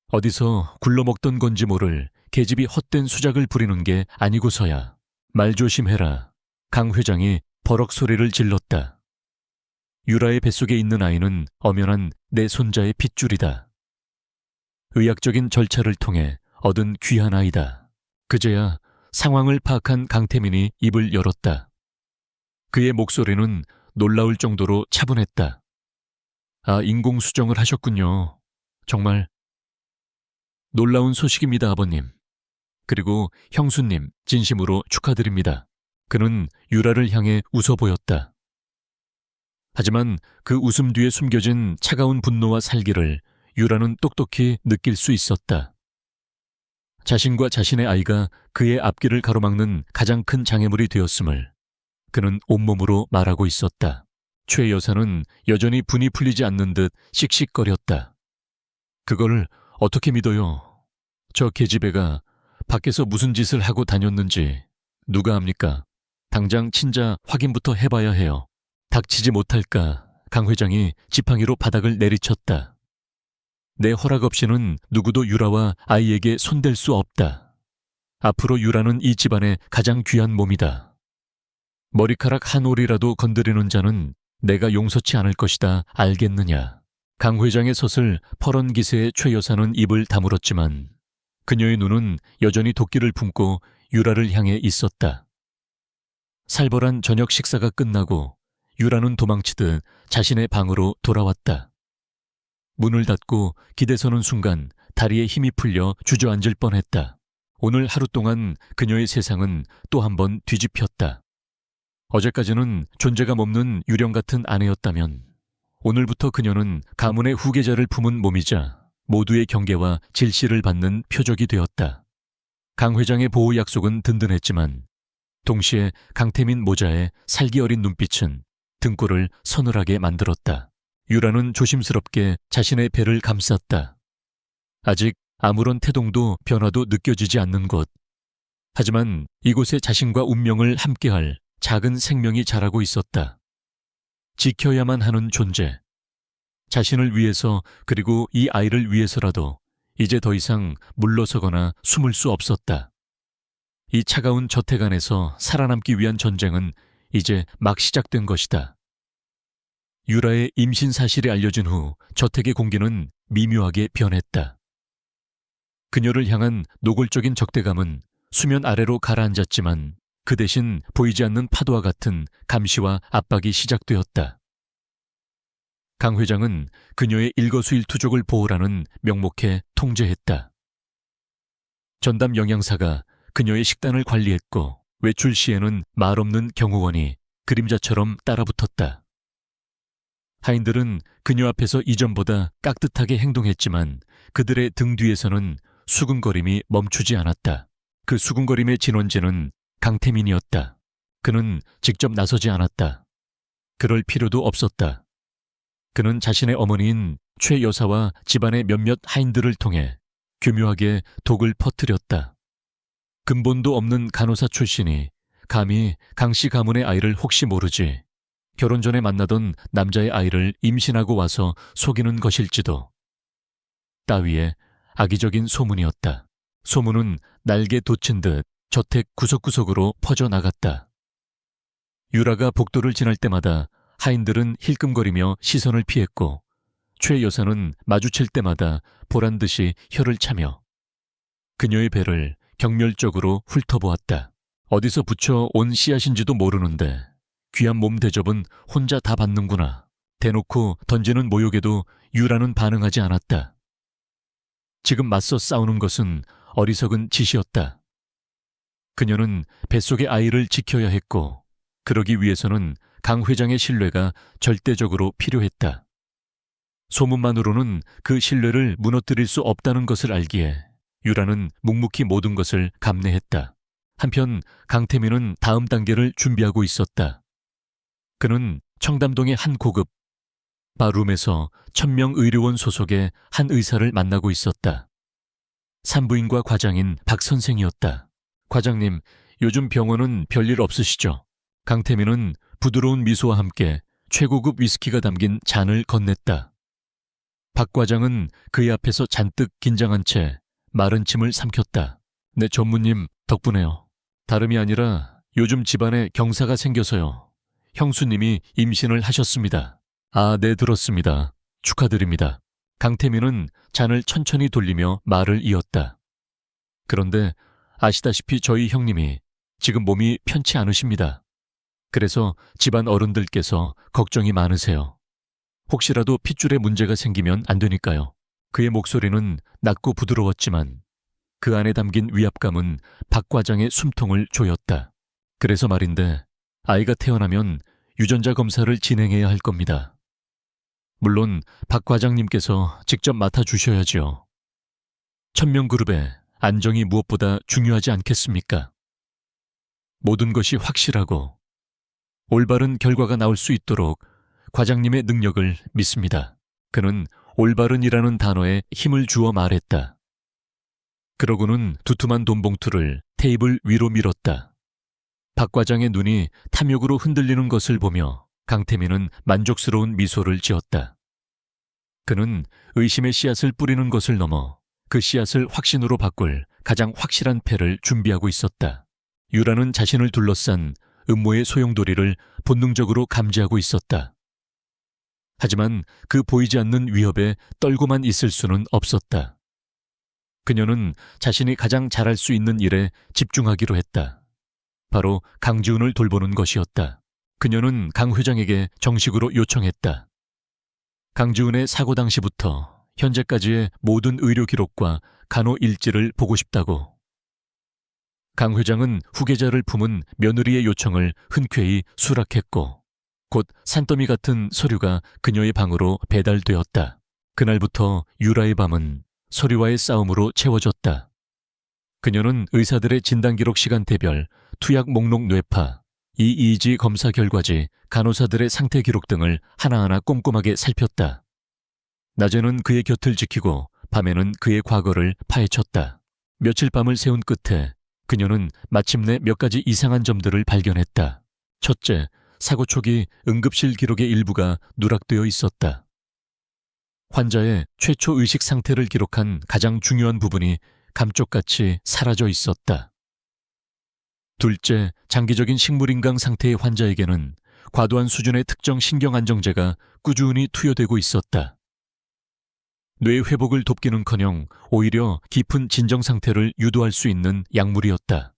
어디서 굴러먹던 건지 모를 계집이 헛된 수작을 부리는 게 아니고서야. 말 조심해라. 강 회장이 버럭 소리를 질렀다. 유라의 뱃속에 있는 아이는 엄연한 내 손자의 핏줄이다. 의학적인 절차를 통해 얻은 귀한 아이다. 그제야 상황을 파악한 강태민이 입을 열었다. 그의 목소리는 놀라울 정도로 차분했다. 아, 인공수정을 하셨군요. 정말 놀라운 소식입니다, 아버님. 그리고 형수님, 진심으로 축하드립니다. 그는 유라를 향해 웃어 보였다. 하지만 그 웃음 뒤에 숨겨진 차가운 분노와 살기를 유라는 똑똑히 느낄 수 있었다. 자신과 자신의 아이가 그의 앞길을 가로막는 가장 큰 장애물이 되었음을 그는 온몸으로 말하고 있었다. 최 여사는 여전히 분이 풀리지 않는 듯 씩씩거렸다. 그걸 어떻게 믿어요? 저 계집애가 밖에서 무슨 짓을 하고 다녔는지 누가 압니까? 당장 친자 확인부터 해봐야 해요. 닥치지 못할까 강 회장이 지팡이로 바닥을 내리쳤다. 내 허락 없이는 누구도 유라와 아이에게 손댈 수 없다. 앞으로 유라는 이 집안의 가장 귀한 몸이다. 머리카락 한 올이라도 건드리는 자는 내가 용서치 않을 것이다. 알겠느냐? 강 회장의 솥을 퍼런 기세에 최 여사는 입을 다물었지만 그녀의 눈은 여전히 도끼를 품고 유라를 향해 있었다. 살벌한 저녁 식사가 끝나고 유라는 도망치듯 자신의 방으로 돌아왔다. 문을 닫고 기대서는 순간 다리에 힘이 풀려 주저앉을 뻔했다. 오늘 하루 동안 그녀의 세상은 또 한 번 뒤집혔다. 어제까지는 존재감 없는 유령 같은 아내였다면 오늘부터 그녀는 가문의 후계자를 품은 몸이자 모두의 경계와 질시를 받는 표적이 되었다. 강 회장의 보호 약속은 든든했지만 동시에 강태민 모자의 살기 어린 눈빛은 등골을 서늘하게 만들었다. 유라는 조심스럽게 자신의 배를 감쌌다. 아직 아무런 태동도 변화도 느껴지지 않는 곳. 하지만 이곳에 자신과 운명을 함께할 작은 생명이 자라고 있었다. 지켜야만 하는 존재. 자신을 위해서 그리고 이 아이를 위해서라도 이제 더 이상 물러서거나 숨을 수 없었다. 이 차가운 저택 안에서 살아남기 위한 전쟁은 이제 막 시작된 것이다. 유라의 임신 사실이 알려진 후 저택의 공기는 미묘하게 변했다. 그녀를 향한 노골적인 적대감은 수면 아래로 가라앉았지만 그 대신 보이지 않는 파도와 같은 감시와 압박이 시작되었다. 강 회장은 그녀의 일거수일투족을 보호라는 명목에 통제했다. 전담 영양사가 그녀의 식단을 관리했고 외출 시에는 말없는 경호원이 그림자처럼 따라붙었다. 하인들은 그녀 앞에서 이전보다 깍듯하게 행동했지만 그들의 등 뒤에서는 수근거림이 멈추지 않았다. 그 수근거림의 진원지는 강태민이었다. 그는 직접 나서지 않았다. 그럴 필요도 없었다. 그는 자신의 어머니인 최 여사와 집안의 몇몇 하인들을 통해 교묘하게 독을 퍼뜨렸다. 근본도 없는 간호사 출신이 감히 강씨 가문의 아이를 혹시 모르지 결혼 전에 만나던 남자의 아이를 임신하고 와서 속이는 것일지도. 따위의 악의적인 소문이었다. 소문은 날개 돋친 듯 저택 구석구석으로 퍼져나갔다. 유라가 복도를 지날 때마다 하인들은 힐끔거리며 시선을 피했고 최 여사는 마주칠 때마다 보란듯이 혀를 차며 그녀의 배를 경멸적으로 훑어보았다. 어디서 붙여 온 씨앗인지도 모르는데 귀한 몸 대접은 혼자 다 받는구나. 대놓고 던지는 모욕에도 유라는 반응하지 않았다. 지금 맞서 싸우는 것은 어리석은 짓이었다. 그녀는 뱃속의 아이를 지켜야 했고 그러기 위해서는 강 회장의 신뢰가 절대적으로 필요했다. 소문만으로는 그 신뢰를 무너뜨릴 수 없다는 것을 알기에 유라는 묵묵히 모든 것을 감내했다. 한편 강태민은 다음 단계를 준비하고 있었다. 그는 청담동의 한 고급 바룸에서 1000명 의료원 소속의 한 의사를 만나고 있었다. 산부인과 과장인 박 선생이었다. 과장님, 요즘 병원은 별일 없으시죠? 강태민은 부드러운 미소와 함께 최고급 위스키가 담긴 잔을 건넸다. 박 과장은 그의 앞에서 잔뜩 긴장한 채 마른 침을 삼켰다. 네, 전무님 덕분에요. 다름이 아니라 요즘 집안에 경사가 생겨서요. 형수님이 임신을 하셨습니다. 아, 네, 들었습니다. 축하드립니다. 강태민은 잔을 천천히 돌리며 말을 이었다. 그런데 아시다시피 저희 형님이 지금 몸이 편치 않으십니다. 그래서 집안 어른들께서 걱정이 많으세요. 혹시라도 핏줄에 문제가 생기면 안 되니까요. 그의 목소리는 낮고 부드러웠지만 그 안에 담긴 위압감은 박 과장의 숨통을 조였다. 그래서 말인데 아이가 태어나면 유전자 검사를 진행해야 할 겁니다. 물론 박 과장님께서 직접 맡아주셔야지요. 1000명 그룹에 안정이 무엇보다 중요하지 않겠습니까? 모든 것이 확실하고 올바른 결과가 나올 수 있도록 과장님의 능력을 믿습니다. 그는 올바른이라는 단어에 힘을 주어 말했다. 그러고는 두툼한 돈봉투를 테이블 위로 밀었다. 박 과장의 눈이 탐욕으로 흔들리는 것을 보며 강태민은 만족스러운 미소를 지었다. 그는 의심의 씨앗을 뿌리는 것을 넘어 그 씨앗을 확신으로 바꿀 가장 확실한 패를 준비하고 있었다. 유라는 자신을 둘러싼 음모의 소용돌이를 본능적으로 감지하고 있었다. 하지만 그 보이지 않는 위협에 떨고만 있을 수는 없었다. 그녀는 자신이 가장 잘할 수 있는 일에 집중하기로 했다. 바로 강지훈을 돌보는 것이었다. 그녀는 강 회장에게 정식으로 요청했다. 강지훈의 사고 당시부터 현재까지의 모든 의료 기록과 간호 일지를 보고 싶다고. 강 회장은 후계자를 품은 며느리의 요청을 흔쾌히 수락했고 곧 산더미 같은 서류가 그녀의 방으로 배달되었다. 그날부터 유라의 밤은 서류와의 싸움으로 채워졌다. 그녀는 의사들의 진단기록 시간대별, 투약 목록 뇌파, EEG 검사 결과지, 간호사들의 상태 기록 등을 하나하나 꼼꼼하게 살폈다. 낮에는 그의 곁을 지키고 밤에는 그의 과거를 파헤쳤다. 며칠 밤을 새운 끝에 그녀는 마침내 몇 가지 이상한 점들을 발견했다. 첫째, 사고 초기 응급실 기록의 일부가 누락되어 있었다. 환자의 최초 의식 상태를 기록한 가장 중요한 부분이 감쪽같이 사라져 있었다. 둘째, 장기적인 식물인강 상태의 환자에게는 과도한 수준의 특정 신경안정제가 꾸준히 투여되고 있었다. 뇌 회복을 돕기는커녕 오히려 깊은 진정 상태를 유도할 수 있는 약물이었다.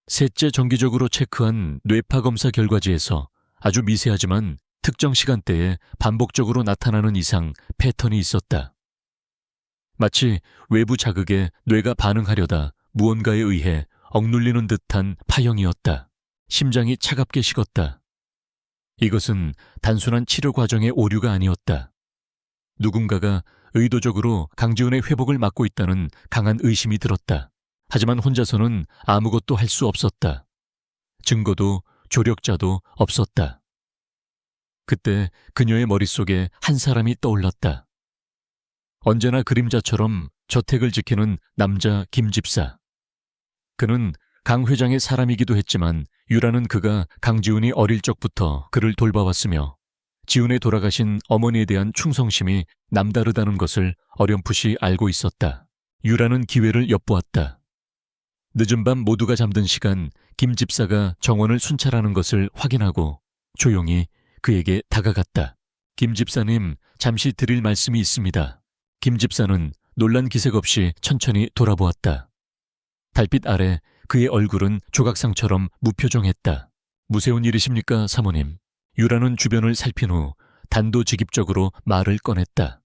셋째, 정기적으로 체크한 뇌파 검사 결과지에서 아주 미세하지만 특정 시간대에 반복적으로 나타나는 이상 패턴이 있었다. 마치 외부 자극에 뇌가 반응하려다 무언가에 의해 억눌리는 듯한 파형이었다. 심장이 차갑게 식었다. 이것은 단순한 치료 과정의 오류가 아니었다. 누군가가 의도적으로 강지훈의 회복을 막고 있다는 강한 의심이 들었다. 하지만 혼자서는 아무것도 할 수 없었다. 증거도 조력자도 없었다. 그때 그녀의 머릿속에 한 사람이 떠올랐다. 언제나 그림자처럼 저택을 지키는 남자 김집사. 그는 강 회장의 사람이기도 했지만 유라는 그가 강지훈이 어릴 적부터 그를 돌봐왔으며 지훈의 돌아가신 어머니에 대한 충성심이 남다르다는 것을 어렴풋이 알고 있었다. 유라는 기회를 엿보았다. 늦은 밤 모두가 잠든 시간 김 집사가 정원을 순찰하는 것을 확인하고 조용히 그에게 다가갔다. 김 집사님, 잠시 드릴 말씀이 있습니다. 김 집사는 놀란 기색 없이 천천히 돌아보았다. 달빛 아래 그의 얼굴은 조각상처럼 무표정했다. 무서운 일이십니까, 사모님? 유라는 주변을 살핀 후 단도직입적으로 말을 꺼냈다.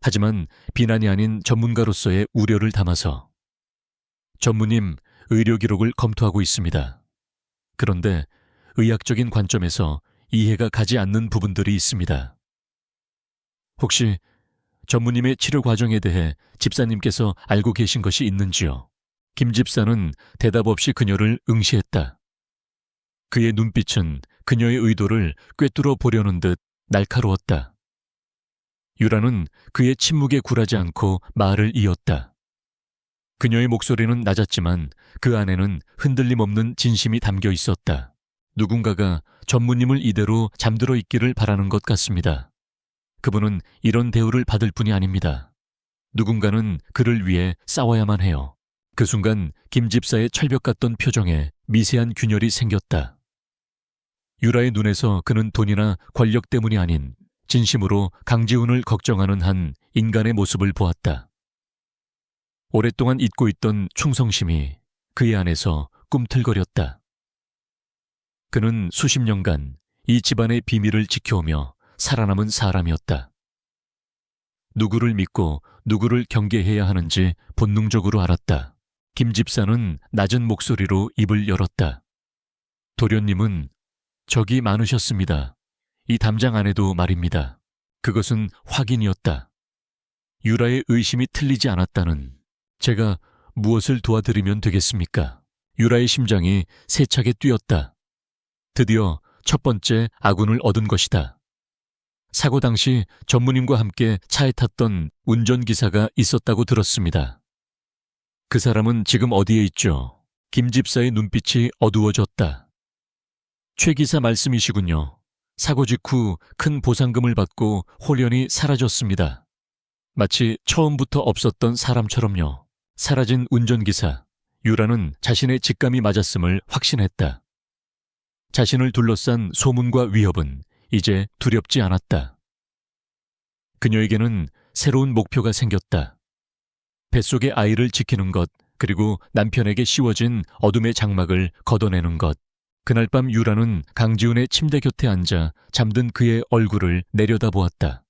하지만 비난이 아닌 전문가로서의 우려를 담아서 전무님, 의료 기록을 검토하고 있습니다. 그런데 의학적인 관점에서 이해가 가지 않는 부분들이 있습니다. 혹시 전무님의 치료 과정에 대해 집사님께서 알고 계신 것이 있는지요? 김 집사는 대답 없이 그녀를 응시했다. 그의 눈빛은 그녀의 의도를 꿰뚫어 보려는 듯 날카로웠다. 유라는 그의 침묵에 굴하지 않고 말을 이었다. 그녀의 목소리는 낮았지만 그 안에는 흔들림 없는 진심이 담겨 있었다. 누군가가 전무님을 이대로 잠들어 있기를 바라는 것 같습니다. 그분은 이런 대우를 받을 뿐이 아닙니다. 누군가는 그를 위해 싸워야만 해요. 그 순간 김 집사의 철벽 같던 표정에 미세한 균열이 생겼다. 유라의 눈에서 그는 돈이나 권력 때문이 아닌 진심으로 강지훈을 걱정하는 한 인간의 모습을 보았다. 오랫동안 잊고 있던 충성심이 그의 안에서 꿈틀거렸다. 그는 수십 년간 이 집안의 비밀을 지켜오며 살아남은 사람이었다. 누구를 믿고 누구를 경계해야 하는지 본능적으로 알았다. 김 집사는 낮은 목소리로 입을 열었다. 도련님은 적이 많으셨습니다. 이 담장 안에도 말입니다. 그것은 확인이었다. 유라의 의심이 틀리지 않았다는, 제가 무엇을 도와드리면 되겠습니까? 유라의 심장이 세차게 뛰었다. 드디어 첫 번째 아군을 얻은 것이다. 사고 당시 전무님과 함께 차에 탔던 운전기사가 있었다고 들었습니다. 그 사람은 지금 어디에 있죠? 김 집사의 눈빛이 어두워졌다. 최 기사 말씀이시군요. 사고 직후 큰 보상금을 받고 홀연히 사라졌습니다. 마치 처음부터 없었던 사람처럼요. 사라진 운전기사, 유라는 자신의 직감이 맞았음을 확신했다. 자신을 둘러싼 소문과 위협은 이제 두렵지 않았다. 그녀에게는 새로운 목표가 생겼다. 뱃속의 아이를 지키는 것, 그리고 남편에게 씌워진 어둠의 장막을 걷어내는 것. 그날 밤 유라는 강지훈의 침대 곁에 앉아 잠든 그의 얼굴을 내려다보았다.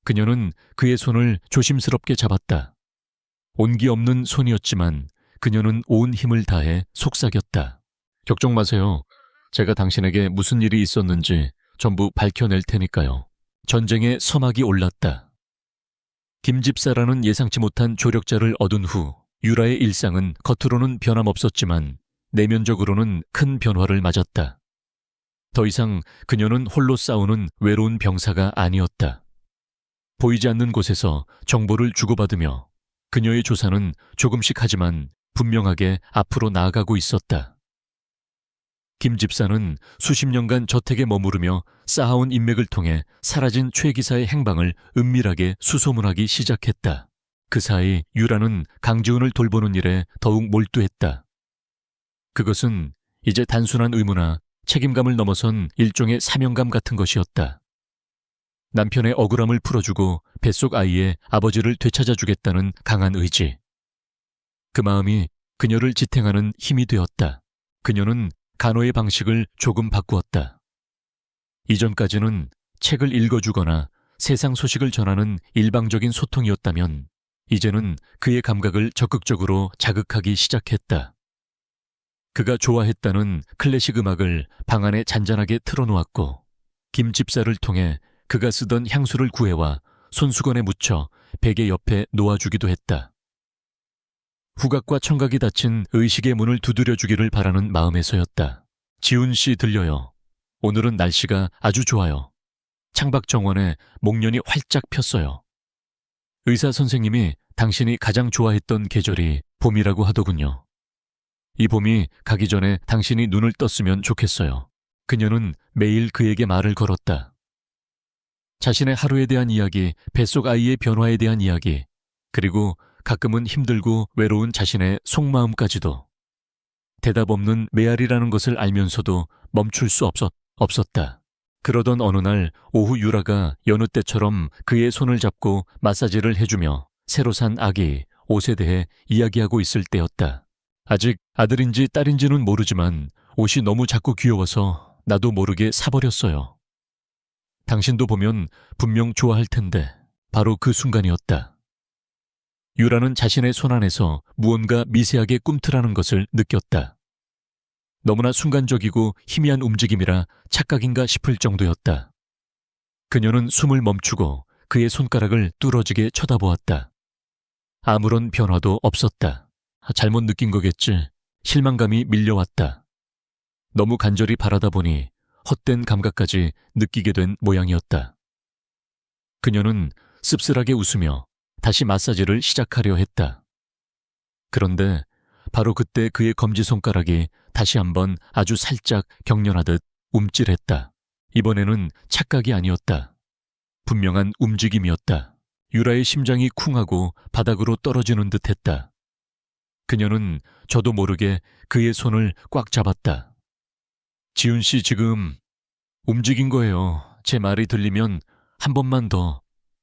그녀는 그의 손을 조심스럽게 잡았다. 온기 없는 손이었지만 그녀는 온 힘을 다해 속삭였다. 걱정 마세요. 제가 당신에게 무슨 일이 있었는지 전부 밝혀낼 테니까요. 전쟁의 서막이 올랐다. 김 집사라는 예상치 못한 조력자를 얻은 후 유라의 일상은 겉으로는 변함없었지만 내면적으로는 큰 변화를 맞았다. 더 이상 그녀는 홀로 싸우는 외로운 병사가 아니었다. 보이지 않는 곳에서 정보를 주고받으며 그녀의 조사는 조금씩 하지만 분명하게 앞으로 나아가고 있었다. 김 집사는 수십 년간 저택에 머무르며 쌓아온 인맥을 통해 사라진 최 기사의 행방을 은밀하게 수소문하기 시작했다. 그 사이 유라는 강지훈을 돌보는 일에 더욱 몰두했다. 그것은 이제 단순한 의무나 책임감을 넘어선 일종의 사명감 같은 것이었다. 남편의 억울함을 풀어주고 뱃속 아이의 아버지를 되찾아주겠다는 강한 의지. 그 마음이 그녀를 지탱하는 힘이 되었다. 그녀는 간호의 방식을 조금 바꾸었다. 이전까지는 책을 읽어주거나 세상 소식을 전하는 일방적인 소통이었다면 이제는 그의 감각을 적극적으로 자극하기 시작했다. 그가 좋아했다는 클래식 음악을 방 안에 잔잔하게 틀어놓았고 김 집사를 통해 그가 쓰던 향수를 구해와 손수건에 묻혀 베개 옆에 놓아주기도 했다. 후각과 청각이 닫힌 의식의 문을 두드려주기를 바라는 마음에서였다. 지훈 씨 들려요. 오늘은 날씨가 아주 좋아요. 창밖 정원에 목련이 활짝 폈어요. 의사 선생님이 당신이 가장 좋아했던 계절이 봄이라고 하더군요. 이 봄이 가기 전에 당신이 눈을 떴으면 좋겠어요. 그녀는 매일 그에게 말을 걸었다. 자신의 하루에 대한 이야기, 뱃속 아이의 변화에 대한 이야기, 그리고 가끔은 힘들고 외로운 자신의 속마음까지도. 대답 없는 메아리라는 것을 알면서도 멈출 수 없었다. 그러던 어느 날 오후 유라가 여느 때처럼 그의 손을 잡고 마사지를 해주며 새로 산 아기 옷에 대해 이야기하고 있을 때였다. 아직 아들인지 딸인지는 모르지만 옷이 너무 작고 귀여워서 나도 모르게 사버렸어요. 당신도 보면 분명 좋아할 텐데 바로 그 순간이었다. 유라는 자신의 손 안에서 무언가 미세하게 꿈틀하는 것을 느꼈다. 너무나 순간적이고 희미한 움직임이라 착각인가 싶을 정도였다. 그녀는 숨을 멈추고 그의 손가락을 뚫어지게 쳐다보았다. 아무런 변화도 없었다. 잘못 느낀 거겠지. 실망감이 밀려왔다. 너무 간절히 바라다 보니 헛된 감각까지 느끼게 된 모양이었다. 그녀는 씁쓸하게 웃으며 다시 마사지를 시작하려 했다. 그런데 바로 그때 그의 검지손가락이 다시 한번 아주 살짝 경련하듯 움찔했다. 이번에는 착각이 아니었다. 분명한 움직임이었다. 유라의 심장이 쿵하고 바닥으로 떨어지는 듯했다. 그녀는 저도 모르게 그의 손을 꽉 잡았다. 지훈 씨 지금 움직인 거예요. 제 말이 들리면 한 번만 더.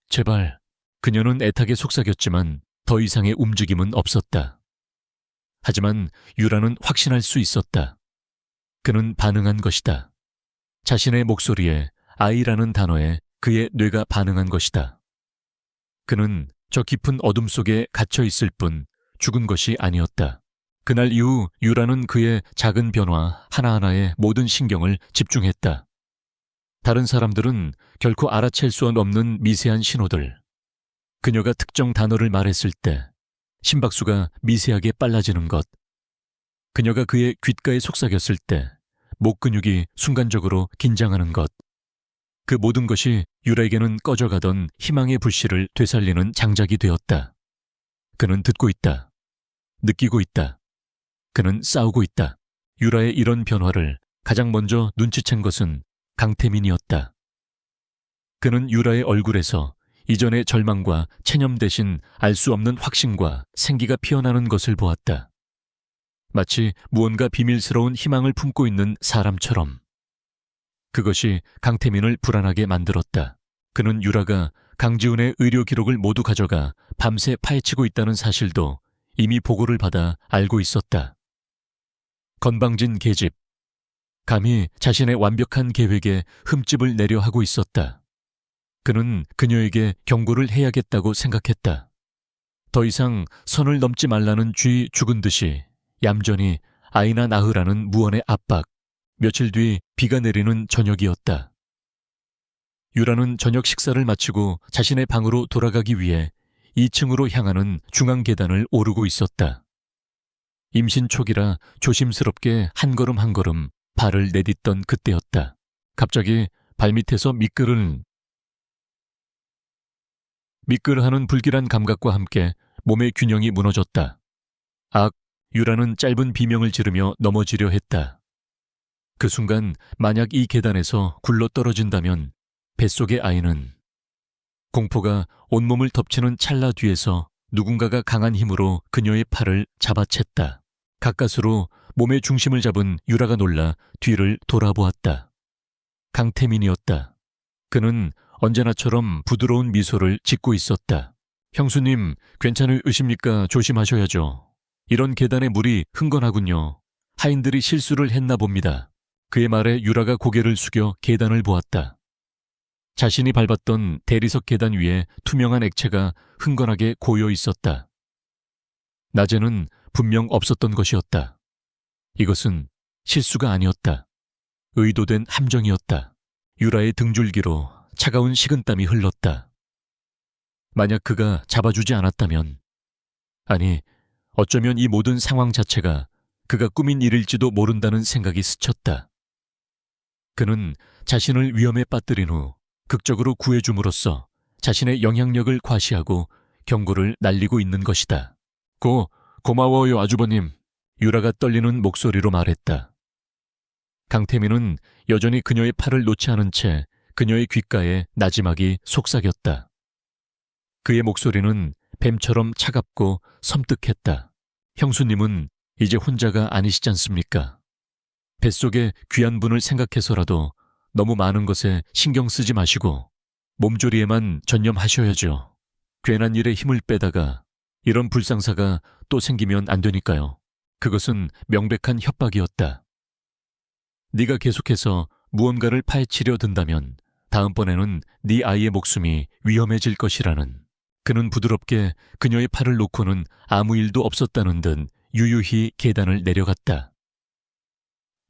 제발. 그녀는 애타게 속삭였지만 더 이상의 움직임은 없었다. 하지만 유라는 확신할 수 있었다. 그는 반응한 것이다. 자신의 목소리에 아이라는 단어에 그의 뇌가 반응한 것이다. 그는 저 깊은 어둠 속에 갇혀 있을 뿐 죽은 것이 아니었다. 그날 이후 유라는 그의 작은 변화 하나하나에 모든 신경을 집중했다. 다른 사람들은 결코 알아챌 수 없는 미세한 신호들. 그녀가 특정 단어를 말했을 때, 심박수가 미세하게 빨라지는 것. 그녀가 그의 귓가에 속삭였을 때 목 근육이 순간적으로 긴장하는 것. 그 모든 것이 유라에게는 꺼져가던 희망의 불씨를 되살리는 장작이 되었다. 그는 듣고 있다. 느끼고 있다. 그는 싸우고 있다. 유라의 이런 변화를 가장 먼저 눈치챈 것은 강태민이었다. 그는 유라의 얼굴에서 이전의 절망과 체념 대신 알 수 없는 확신과 생기가 피어나는 것을 보았다. 마치 무언가 비밀스러운 희망을 품고 있는 사람처럼. 그것이 강태민을 불안하게 만들었다. 그는 유라가 강지훈의 의료 기록을 모두 가져가 밤새 파헤치고 있다는 사실도 이미 보고를 받아 알고 있었다. 건방진 계집. 감히 자신의 완벽한 계획에 흠집을 내려 하고 있었다. 그는 그녀에게 경고를 해야겠다고 생각했다. 더 이상 선을 넘지 말라는 쥐 죽은 듯이 얌전히 아이나 낳으라는 무언의 압박. 며칠 뒤 비가 내리는 저녁이었다. 유라는 저녁 식사를 마치고 자신의 방으로 돌아가기 위해 2층으로 향하는 중앙 계단을 오르고 있었다. 임신 초기라 조심스럽게 한 걸음 한 걸음 발을 내딛던 그때였다. 갑자기 발밑에서 미끌하는 불길한 감각과 함께 몸의 균형이 무너졌다. 악, 유라는 짧은 비명을 지르며 넘어지려 했다. 그 순간 만약 이 계단에서 굴러 떨어진다면 뱃속의 아이는. 공포가 온몸을 덮치는 찰나 뒤에서 누군가가 강한 힘으로 그녀의 팔을 잡아챘다. 가까스로 몸의 중심을 잡은 유라가 놀라 뒤를 돌아보았다. 강태민이었다. 그는 언제나처럼 부드러운 미소를 짓고 있었다. 형수님, 괜찮으십니까? 조심하셔야죠. 이런 계단의 물이 흥건하군요. 하인들이 실수를 했나 봅니다. 그의 말에 유라가 고개를 숙여 계단을 보았다. 자신이 밟았던 대리석 계단 위에 투명한 액체가 흥건하게 고여 있었다. 낮에는 분명 없었던 것이었다. 이것은 실수가 아니었다. 의도된 함정이었다. 유라의 등줄기로 차가운 식은땀이 흘렀다. 만약 그가 잡아주지 않았다면, 아니, 어쩌면 이 모든 상황 자체가 그가 꾸민 일일지도 모른다는 생각이 스쳤다. 그는 자신을 위험에 빠뜨린 후 극적으로 구해줌으로써 자신의 영향력을 과시하고 경고를 날리고 있는 것이다. 고마워요, 아주버님. 유라가 떨리는 목소리로 말했다. 강태민은 여전히 그녀의 팔을 놓지 않은 채 그녀의 귓가에 나지막이 속삭였다. 그의 목소리는 뱀처럼 차갑고 섬뜩했다. 형수님은 이제 혼자가 아니시지 않습니까? 뱃속의 귀한 분을 생각해서라도 너무 많은 것에 신경 쓰지 마시고 몸조리에만 전념하셔야죠. 괜한 일에 힘을 빼다가 이런 불상사가 또 생기면 안 되니까요. 그것은 명백한 협박이었다. 네가 계속해서 무언가를 파헤치려 든다면 다음번에는 네 아이의 목숨이 위험해질 것이라는. 그는 부드럽게 그녀의 팔을 놓고는 아무 일도 없었다는 듯 유유히 계단을 내려갔다.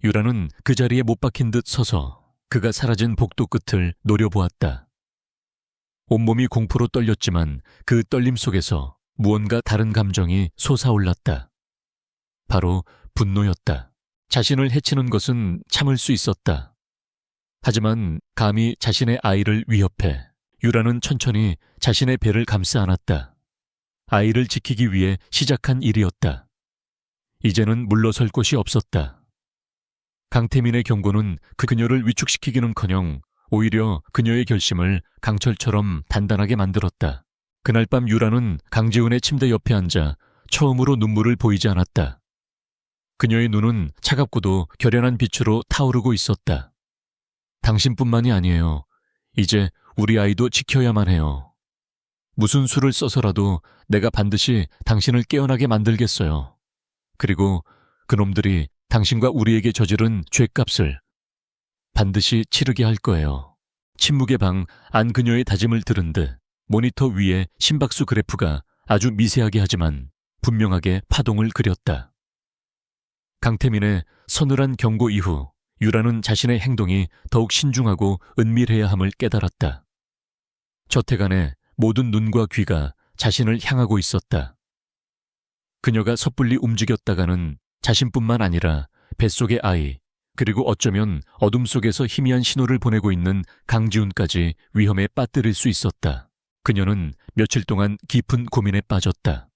유라는 그 자리에 못 박힌 듯 서서 그가 사라진 복도 끝을 노려보았다. 온몸이 공포로 떨렸지만 그 떨림 속에서 무언가 다른 감정이 솟아올랐다. 바로 분노였다. 자신을 해치는 것은 참을 수 있었다. 하지만 감히 자신의 아이를 위협해 유라는 천천히 자신의 배를 감싸 안았다. 아이를 지키기 위해 시작한 일이었다. 이제는 물러설 곳이 없었다. 강태민의 경고는 그녀를 위축시키기는커녕 오히려 그녀의 결심을 강철처럼 단단하게 만들었다. 그날 밤 유라는 강지훈의 침대 옆에 앉아 처음으로 눈물을 보이지 않았다. 그녀의 눈은 차갑고도 결연한 빛으로 타오르고 있었다. 당신뿐만이 아니에요. 이제 우리 아이도 지켜야만 해요. 무슨 수를 써서라도 내가 반드시 당신을 깨어나게 만들겠어요. 그리고 그놈들이 당신과 우리에게 저지른 죗값을 반드시 치르게 할 거예요. 침묵의 방 안 그녀의 다짐을 들은 듯 모니터 위에 심박수 그래프가 아주 미세하게 하지만 분명하게 파동을 그렸다. 강태민의 서늘한 경고 이후 유라는 자신의 행동이 더욱 신중하고 은밀해야 함을 깨달았다. 저택 안에 모든 눈과 귀가 자신을 향하고 있었다. 그녀가 섣불리 움직였다가는 자신뿐만 아니라 뱃속의 아이, 그리고 어쩌면 어둠 속에서 희미한 신호를 보내고 있는 강지훈까지 위험에 빠뜨릴 수 있었다. 그녀는 며칠 동안 깊은 고민에 빠졌다.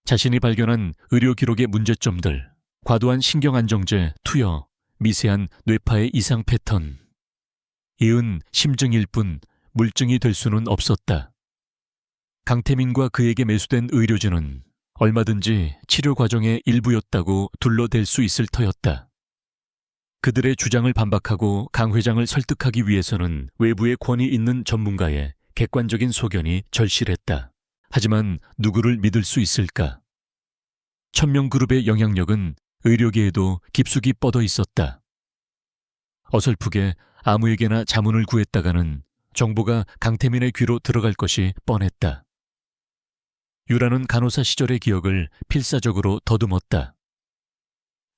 자신이 발견한 의료 기록의 문제점들, 과도한 신경안정제, 투여, 미세한 뇌파의 이상 패턴. 이은 심증일 뿐 물증이 될 수는 없었다. 강태민과 그에게 매수된 의료진은 얼마든지 치료 과정의 일부였다고 둘러댈 수 있을 터였다. 그들의 주장을 반박하고 강 회장을 설득하기 위해서는 외부의 권위 있는 전문가의 객관적인 소견이 절실했다. 하지만 누구를 믿을 수 있을까? 천명그룹의 영향력은 의료계에도 깊숙이 뻗어 있었다. 어설프게 아무에게나 자문을 구했다가는 정보가 강태민의 귀로 들어갈 것이 뻔했다. 유라는 간호사 시절의 기억을 필사적으로 더듬었다.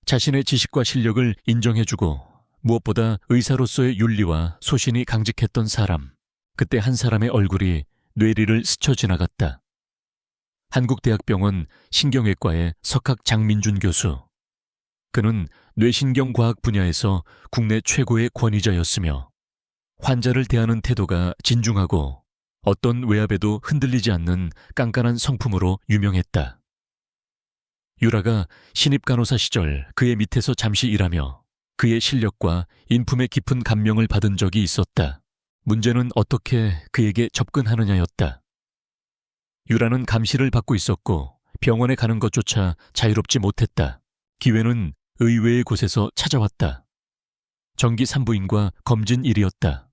자신의 지식과 실력을 인정해주고 무엇보다 의사로서의 윤리와 소신이 강직했던 사람, 그때 한 사람의 얼굴이 뇌리를 스쳐 지나갔다. 한국대학병원 신경외과의 석학 장민준 교수. 그는 뇌신경과학 분야에서 국내 최고의 권위자였으며 환자를 대하는 태도가 진중하고 어떤 외압에도 흔들리지 않는 깐깐한 성품으로 유명했다. 유라가 신입간호사 시절 그의 밑에서 잠시 일하며 그의 실력과 인품에 깊은 감명을 받은 적이 있었다. 문제는 어떻게 그에게 접근하느냐였다. 유라는 감시를 받고 있었고 병원에 가는 것조차 자유롭지 못했다. 기회는 의외의 곳에서 찾아왔다. 정기 산부인과 검진일이었다.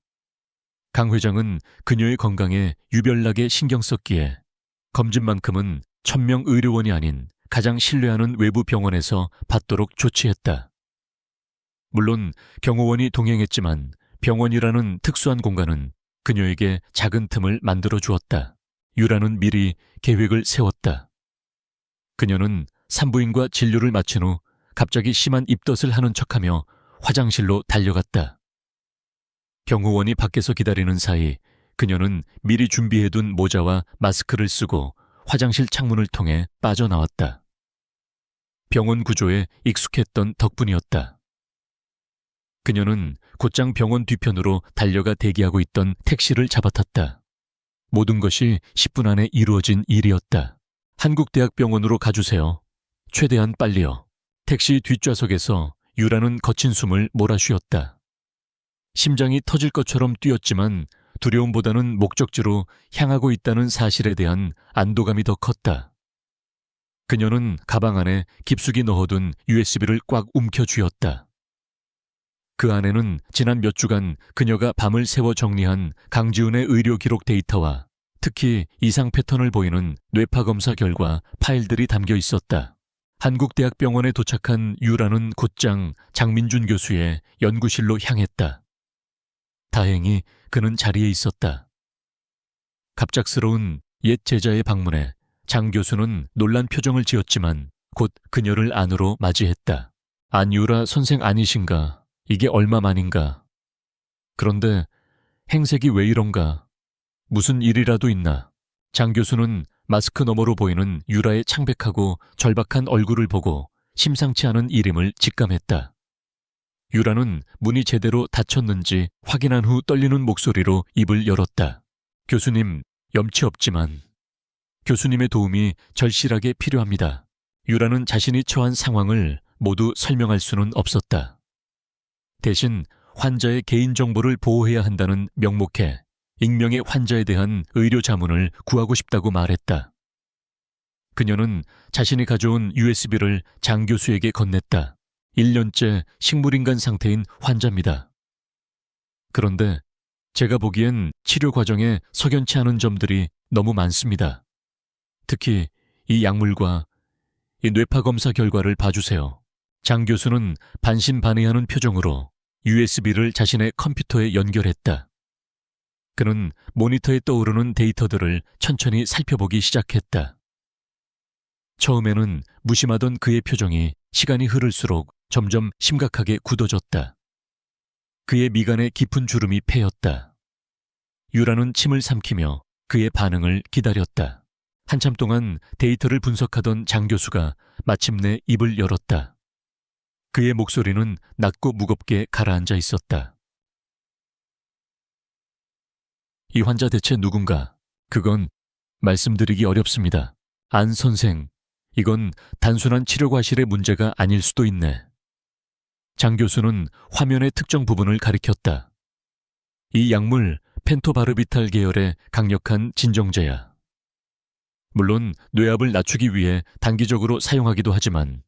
강 회장은 그녀의 건강에 유별나게 신경 썼기에 검진만큼은 천명 의료원이 아닌 가장 신뢰하는 외부 병원에서 받도록 조치했다. 물론 경호원이 동행했지만 병원이라는 특수한 공간은 그녀에게 작은 틈을 만들어 주었다. 유라는 미리 계획을 세웠다. 그녀는 산부인과 진료를 마친 후 갑자기 심한 입덧을 하는 척하며 화장실로 달려갔다. 경호원이 밖에서 기다리는 사이 그녀는 미리 준비해둔 모자와 마스크를 쓰고 화장실 창문을 통해 빠져나왔다. 병원 구조에 익숙했던 덕분이었다. 그녀는 곧장 병원 뒤편으로 달려가 대기하고 있던 택시를 잡아탔다. 모든 것이 10분 안에 이루어진 일이었다. 한국대학병원으로 가주세요. 최대한 빨리요. 택시 뒷좌석에서 유라는 거친 숨을 몰아쉬었다. 심장이 터질 것처럼 뛰었지만 두려움보다는 목적지로 향하고 있다는 사실에 대한 안도감이 더 컸다. 그녀는 가방 안에 깊숙이 넣어둔 USB를 꽉 움켜쥐었다. 그 안에는 지난 몇 주간 그녀가 밤을 새워 정리한 강지훈의 의료 기록 데이터와 특히 이상 패턴을 보이는 뇌파 검사 결과 파일들이 담겨 있었다. 한국대학병원에 도착한 유라는 곧장 장민준 교수의 연구실로 향했다. 다행히 그는 자리에 있었다. 갑작스러운 옛 제자의 방문에 장 교수는 놀란 표정을 지었지만 곧 그녀를 안으로 맞이했다. 안유라 선생 아니신가? 이게 얼마만인가? 그런데 행색이 왜 이런가? 무슨 일이라도 있나? 장 교수는 마스크 너머로 보이는 유라의 창백하고 절박한 얼굴을 보고 심상치 않은 일임을 직감했다. 유라는 문이 제대로 닫혔는지 확인한 후 떨리는 목소리로 입을 열었다. 교수님, 염치 없지만 교수님의 도움이 절실하게 필요합니다. 유라는 자신이 처한 상황을 모두 설명할 수는 없었다. 대신 환자의 개인정보를 보호해야 한다는 명목에 익명의 환자에 대한 의료 자문을 구하고 싶다고 말했다. 그녀는 자신이 가져온 USB를 장 교수에게 건넸다. 1년째 식물인간 상태인 환자입니다. 그런데 제가 보기엔 치료 과정에 석연치 않은 점들이 너무 많습니다. 특히 이 약물과 이 뇌파 검사 결과를 봐주세요. 장 교수는 반신반의하는 표정으로 USB를 자신의 컴퓨터에 연결했다. 그는 모니터에 떠오르는 데이터들을 천천히 살펴보기 시작했다. 처음에는 무심하던 그의 표정이 시간이 흐를수록 점점 심각하게 굳어졌다. 그의 미간에 깊은 주름이 패였다. 유라는 침을 삼키며 그의 반응을 기다렸다. 한참 동안 데이터를 분석하던 장 교수가 마침내 입을 열었다. 그의 목소리는 낮고 무겁게 가라앉아 있었다. 이 환자 대체 누군가? 그건 말씀드리기 어렵습니다. 안 선생, 이건 단순한 치료 과실의 문제가 아닐 수도 있네. 장 교수는 화면의 특정 부분을 가리켰다. 이 약물 펜토바르비탈 계열의 강력한 진정제야. 물론 뇌압을 낮추기 위해 단기적으로 사용하기도 하지만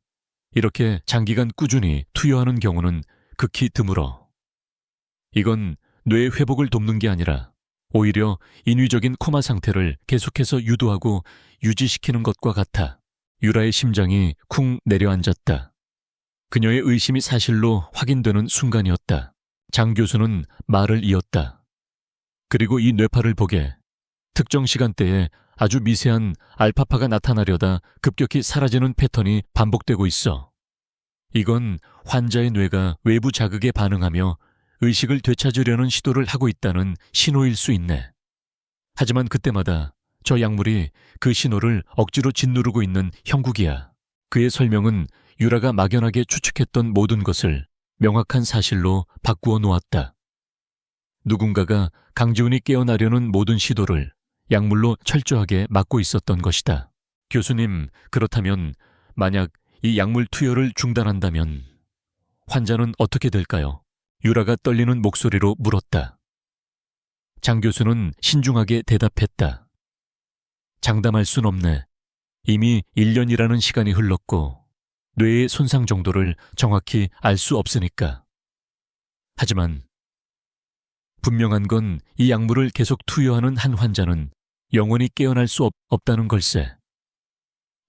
이렇게 장기간 꾸준히 투여하는 경우는 극히 드물어. 이건 뇌 회복을 돕는 게 아니라 오히려 인위적인 코마 상태를 계속해서 유도하고 유지시키는 것과 같아. 유라의 심장이 쿵 내려앉았다. 그녀의 의심이 사실로 확인되는 순간이었다. 장 교수는 말을 이었다. 그리고 이 뇌파를 보게 특정 시간대에 아주 미세한 알파파가 나타나려다 급격히 사라지는 패턴이 반복되고 있어. 이건 환자의 뇌가 외부 자극에 반응하며 의식을 되찾으려는 시도를 하고 있다는 신호일 수 있네. 하지만 그때마다 저 약물이 그 신호를 억지로 짓누르고 있는 형국이야. 그의 설명은 유라가 막연하게 추측했던 모든 것을 명확한 사실로 바꾸어 놓았다. 누군가가 강지훈이 깨어나려는 모든 시도를 약물로 철저하게 막고 있었던 것이다. 교수님, 그렇다면 만약 이 약물 투여를 중단한다면 환자는 어떻게 될까요? 유라가 떨리는 목소리로 물었다. 장 교수는 신중하게 대답했다. 장담할 순 없네. 이미 1년이라는 시간이 흘렀고 뇌의 손상 정도를 정확히 알 수 없으니까. 하지만 분명한 건 이 약물을 계속 투여하는 한 환자는 영원히 깨어날 수 없다는 걸세.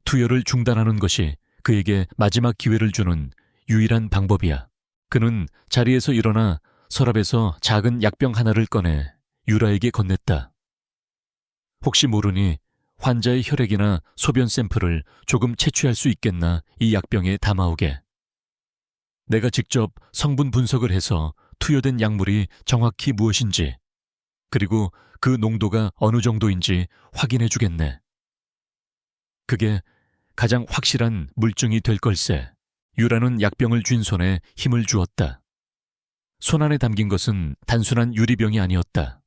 투여를 중단하는 것이 그에게 마지막 기회를 주는 유일한 방법이야. 그는 자리에서 일어나 서랍에서 작은 약병 하나를 꺼내 유라에게 건넸다. 혹시 모르니 환자의 혈액이나 소변 샘플을 조금 채취할 수 있겠나 이 약병에 담아오게. 내가 직접 성분 분석을 해서 투여된 약물이 정확히 무엇인지 그리고 그 농도가 어느 정도인지 확인해 주겠네. 그게 가장 확실한 물증이 될 걸세. 유라는 약병을 쥔 손에 힘을 주었다. 손 안에 담긴 것은 단순한 유리병이 아니었다.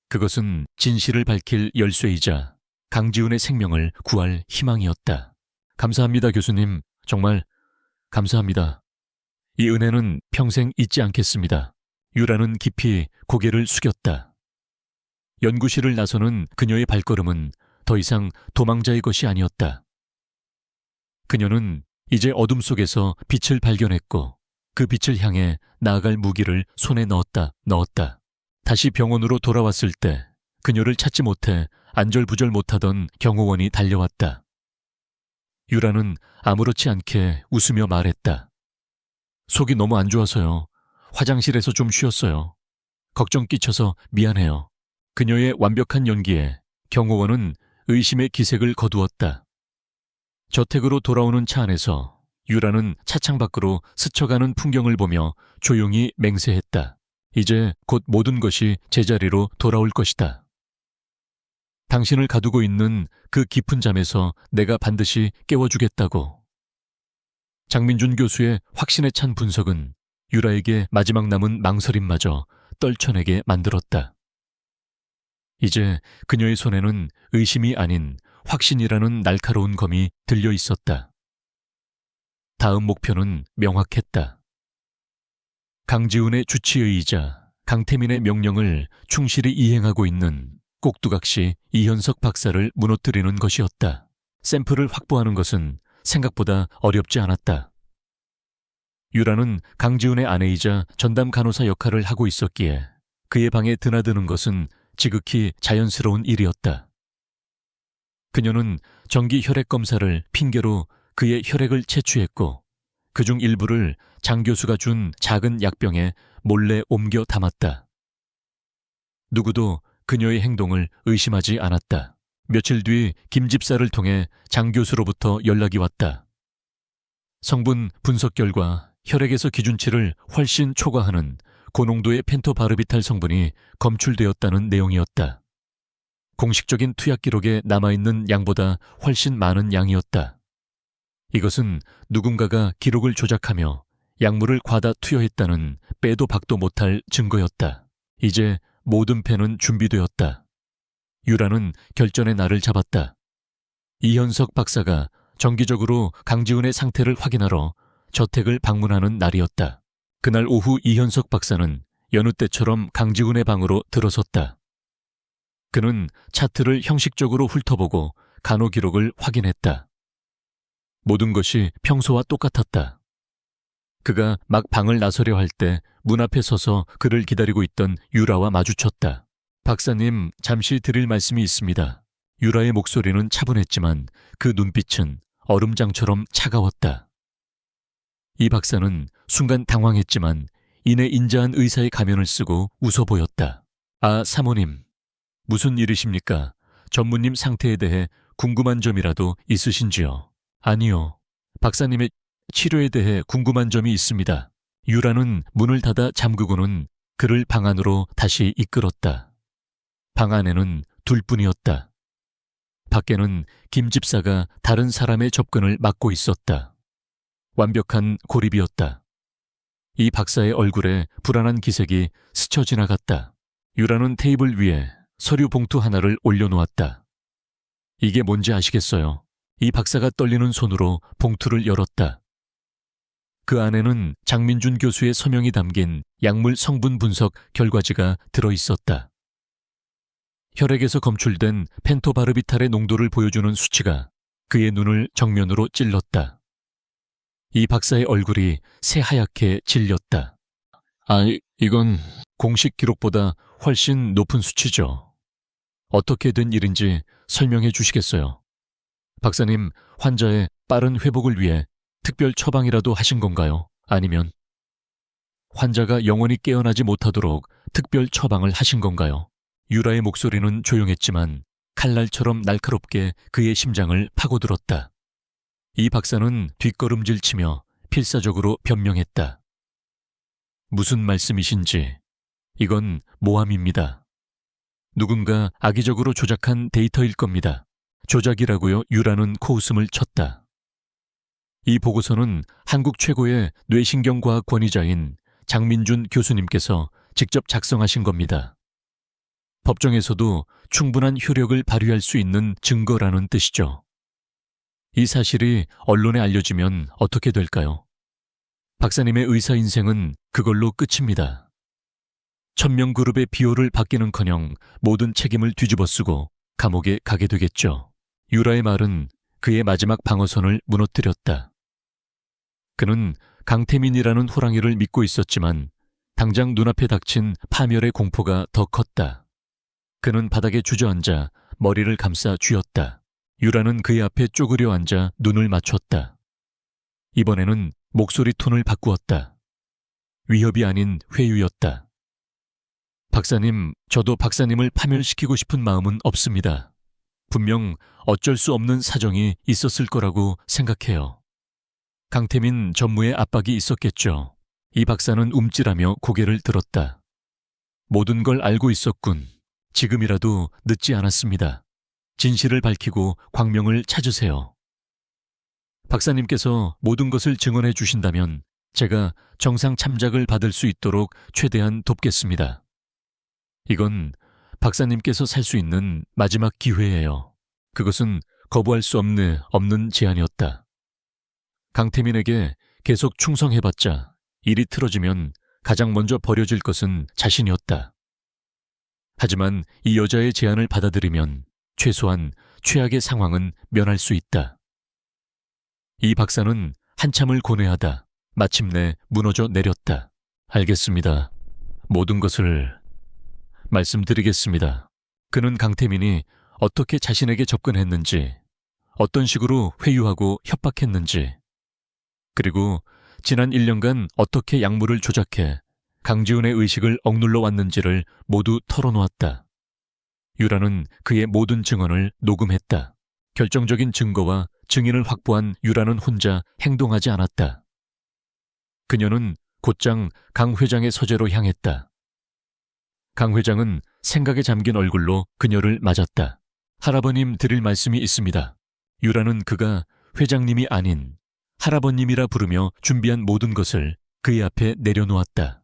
그것은 진실을 밝힐 열쇠이자 강지훈의 생명을 구할 희망이었다. 감사합니다, 교수님. 정말 감사합니다. 이 은혜는 평생 잊지 않겠습니다. 유라는 깊이 고개를 숙였다. 연구실을 나서는 그녀의 발걸음은 더 이상 도망자의 것이 아니었다. 그녀는 이제 어둠 속에서 빛을 발견했고 그 빛을 향해 나아갈 무기를 손에 넣었다. 다시 병원으로 돌아왔을 때 그녀를 찾지 못해 안절부절 못하던 경호원이 달려왔다. 유라는 아무렇지 않게 웃으며 말했다. 속이 너무 안 좋아서요. 화장실에서 좀 쉬었어요. 걱정 끼쳐서 미안해요. 그녀의 완벽한 연기에 경호원은 의심의 기색을 거두었다. 저택으로 돌아오는 차 안에서 유라는 차창 밖으로 스쳐가는 풍경을 보며 조용히 맹세했다. 이제 곧 모든 것이 제자리로 돌아올 것이다. 당신을 가두고 있는 그 깊은 잠에서 내가 반드시 깨워주겠다고. 장민준 교수의 확신에 찬 분석은 유라에게 마지막 남은 망설임마저 떨쳐내게 만들었다. 이제 그녀의 손에는 의심이 아닌 확신이라는 날카로운 검이 들려 있었다. 다음 목표는 명확했다. 강지훈의 주치의이자 강태민의 명령을 충실히 이행하고 있는 꼭두각시 이현석 박사를 무너뜨리는 것이었다. 샘플을 확보하는 것은 생각보다 어렵지 않았다. 유라는 강지훈의 아내이자 전담 간호사 역할을 하고 있었기에 그의 방에 드나드는 것은 지극히 자연스러운 일이었다. 그녀는 정기 혈액 검사를 핑계로 그의 혈액을 채취했고 그중 일부를 장 교수가 준 작은 약병에 몰래 옮겨 담았다. 누구도 그녀의 행동을 의심하지 않았다. 며칠 뒤 김 집사를 통해 장 교수로부터 연락이 왔다. 성분 분석 결과 혈액에서 기준치를 훨씬 초과하는 고농도의 펜토바르비탈 성분이 검출되었다는 내용이었다. 공식적인 투약 기록에 남아있는 양보다 훨씬 많은 양이었다. 이것은 누군가가 기록을 조작하며 약물을 과다 투여했다는 빼도 박도 못할 증거였다. 이제 모든 패는 준비되었다. 유라는 결전의 날을 잡았다. 이현석 박사가 정기적으로 강지훈의 상태를 확인하러 저택을 방문하는 날이었다. 그날 오후 이현석 박사는 여느 때처럼 강지훈의 방으로 들어섰다. 그는 차트를 형식적으로 훑어보고 간호 기록을 확인했다. 모든 것이 평소와 똑같았다. 그가 막 방을 나서려 할 때 문 앞에 서서 그를 기다리고 있던 유라와 마주쳤다. 박사님, 잠시 드릴 말씀이 있습니다. 유라의 목소리는 차분했지만 그 눈빛은 얼음장처럼 차가웠다. 이 박사는 순간 당황했지만 이내 인자한 의사의 가면을 쓰고 웃어 보였다. 아, 사모님. 무슨 일이십니까? 전무님 상태에 대해 궁금한 점이라도 있으신지요? 아니요. 박사님의 치료에 대해 궁금한 점이 있습니다. 유라는 문을 닫아 잠그고는 그를 방 안으로 다시 이끌었다. 방 안에는 둘뿐이었다. 밖에는 김 집사가 다른 사람의 접근을 막고 있었다. 완벽한 고립이었다. 이 박사의 얼굴에 불안한 기색이 스쳐 지나갔다. 유라는 테이블 위에 서류 봉투 하나를 올려놓았다. 이게 뭔지 아시겠어요? 이 박사가 떨리는 손으로 봉투를 열었다. 그 안에는 장민준 교수의 서명이 담긴 약물 성분 분석 결과지가 들어있었다. 혈액에서 검출된 펜토바르비탈의 농도를 보여주는 수치가 그의 눈을 정면으로 찔렀다. 이 박사의 얼굴이 새하얗게 질렸다. 이건 공식 기록보다 훨씬 높은 수치죠. 어떻게 된 일인지 설명해 주시겠어요? 박사님, 환자의 빠른 회복을 위해 특별 처방이라도 하신 건가요? 아니면 환자가 영원히 깨어나지 못하도록 특별 처방을 하신 건가요? 유라의 목소리는 조용했지만 칼날처럼 날카롭게 그의 심장을 파고들었다. 이 박사는 뒷걸음질 치며 필사적으로 변명했다. 무슨 말씀이신지. 이건 모함입니다. 누군가 악의적으로 조작한 데이터일 겁니다. 조작이라고요? 유라는 코웃음을 쳤다. 이 보고서는 한국 최고의 뇌신경과학 권위자인 장민준 교수님께서 직접 작성하신 겁니다. 법정에서도 충분한 효력을 발휘할 수 있는 증거라는 뜻이죠. 이 사실이 언론에 알려지면 어떻게 될까요? 박사님의 의사 인생은 그걸로 끝입니다. 1000명 그룹의 비호를 받기는커녕 모든 책임을 뒤집어쓰고 감옥에 가게 되겠죠. 유라의 말은 그의 마지막 방어선을 무너뜨렸다. 그는 강태민이라는 호랑이를 믿고 있었지만 당장 눈앞에 닥친 파멸의 공포가 더 컸다. 그는 바닥에 주저앉아 머리를 감싸 쥐었다. 유라는 그의 앞에 쪼그려 앉아 눈을 맞췄다. 이번에는 목소리 톤을 바꾸었다. 위협이 아닌 회유였다. 박사님, 저도 박사님을 파멸시키고 싶은 마음은 없습니다. 분명 어쩔 수 없는 사정이 있었을 거라고 생각해요. 강태민 전무의 압박이 있었겠죠. 이 박사는 움찔하며 고개를 들었다. 모든 걸 알고 있었군. 지금이라도 늦지 않았습니다. 진실을 밝히고 광명을 찾으세요. 박사님께서 모든 것을 증언해 주신다면 제가 정상 참작을 받을 수 있도록 최대한 돕겠습니다. 이건 박사님께서 살 수 있는 마지막 기회예요. 그것은 거부할 수 없는 제안이었다. 강태민에게 계속 충성해봤자 일이 틀어지면 가장 먼저 버려질 것은 자신이었다. 하지만 이 여자의 제안을 받아들이면 최소한 최악의 상황은 면할 수 있다. 이 박사는 한참을 고뇌하다 마침내 무너져 내렸다. 알겠습니다. 모든 것을 말씀드리겠습니다. 그는 강태민이 어떻게 자신에게 접근했는지, 어떤 식으로 회유하고 협박했는지, 그리고 지난 1년간 어떻게 약물을 조작해 강지훈의 의식을 억눌러 왔는지를 모두 털어놓았다. 유라는 그의 모든 증언을 녹음했다. 결정적인 증거와 증인을 확보한 유라는 혼자 행동하지 않았다. 그녀는 곧장 강 회장의 서재로 향했다. 강 회장은 생각에 잠긴 얼굴로 그녀를 맞았다. 할아버님 드릴 말씀이 있습니다. 유라는 그가 회장님이 아닌 할아버님이라 부르며 준비한 모든 것을 그의 앞에 내려놓았다.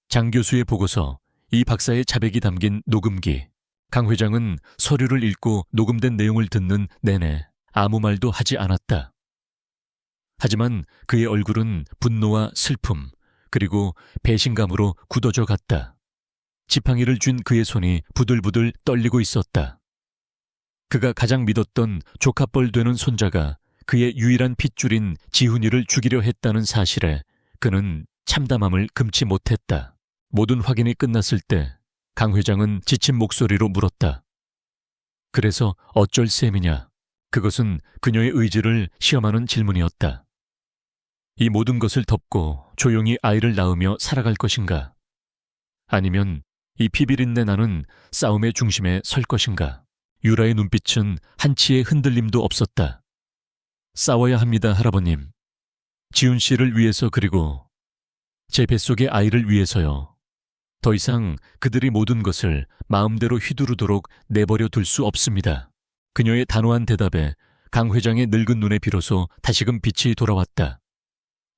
장 교수의 보고서, 이 박사의 자백이 담긴 녹음기. 강 회장은 서류를 읽고 녹음된 내용을 듣는 내내 아무 말도 하지 않았다. 하지만 그의 얼굴은 분노와 슬픔, 그리고 배신감으로 굳어져 갔다. 지팡이를 쥔 그의 손이 부들부들 떨리고 있었다. 그가 가장 믿었던 조카뻘 되는 손자가 그의 유일한 핏줄인 지훈이를 죽이려 했다는 사실에 그는 참담함을 금치 못했다. 모든 확인이 끝났을 때 강 회장은 지친 목소리로 물었다. 그래서 어쩔 셈이냐? 그것은 그녀의 의지를 시험하는 질문이었다. 이 모든 것을 덮고 조용히 아이를 낳으며 살아갈 것인가? 아니면 이 피비린내 나는 싸움의 중심에 설 것인가? 유라의 눈빛은 한치의 흔들림도 없었다. 싸워야 합니다, 할아버님. 지훈 씨를 위해서, 그리고 제 뱃속의 아이를 위해서요. 더 이상 그들이 모든 것을 마음대로 휘두르도록 내버려 둘 수 없습니다. 그녀의 단호한 대답에 강 회장의 늙은 눈에 비로소 다시금 빛이 돌아왔다.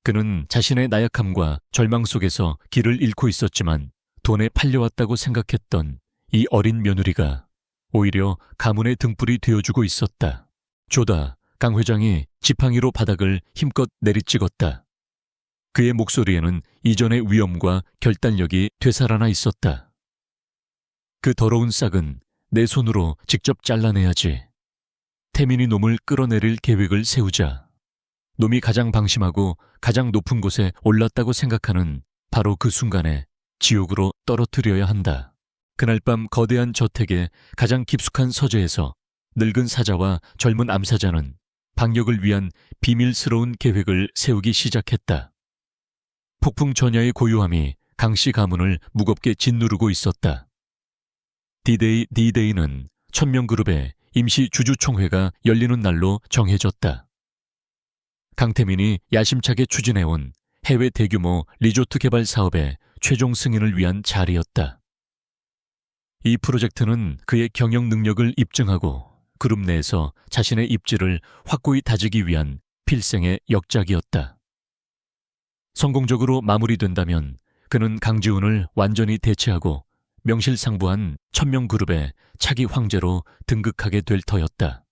그는 자신의 나약함과 절망 속에서 길을 잃고 있었지만 돈에 팔려왔다고 생각했던 이 어린 며느리가 오히려 가문의 등불이 되어주고 있었다. 조다, 강 회장이 지팡이로 바닥을 힘껏 내리찍었다. 그의 목소리에는 이전의 위엄과 결단력이 되살아나 있었다. 그 더러운 싹은 내 손으로 직접 잘라내야지. 태민이 놈을 끌어내릴 계획을 세우자. 놈이 가장 방심하고 가장 높은 곳에 올랐다고 생각하는 바로 그 순간에 지옥으로 떨어뜨려야 한다. 그날 밤 거대한 저택의 가장 깊숙한 서재에서 늙은 사자와 젊은 암사자는 방역을 위한 비밀스러운 계획을 세우기 시작했다. 폭풍 전야의 고요함이 강씨 가문을 무겁게 짓누르고 있었다. D-Day는 천명그룹의 임시 주주총회가 열리는 날로 정해졌다. 강태민이 야심차게 추진해온 해외 대규모 리조트 개발 사업의 최종 승인을 위한 자리였다. 이 프로젝트는 그의 경영 능력을 입증하고 그룹 내에서 자신의 입지를 확고히 다지기 위한 필생의 역작이었다. 성공적으로 마무리된다면 그는 강지훈을 완전히 대체하고 명실상부한 천명그룹의 차기 황제로 등극하게 될 터였다.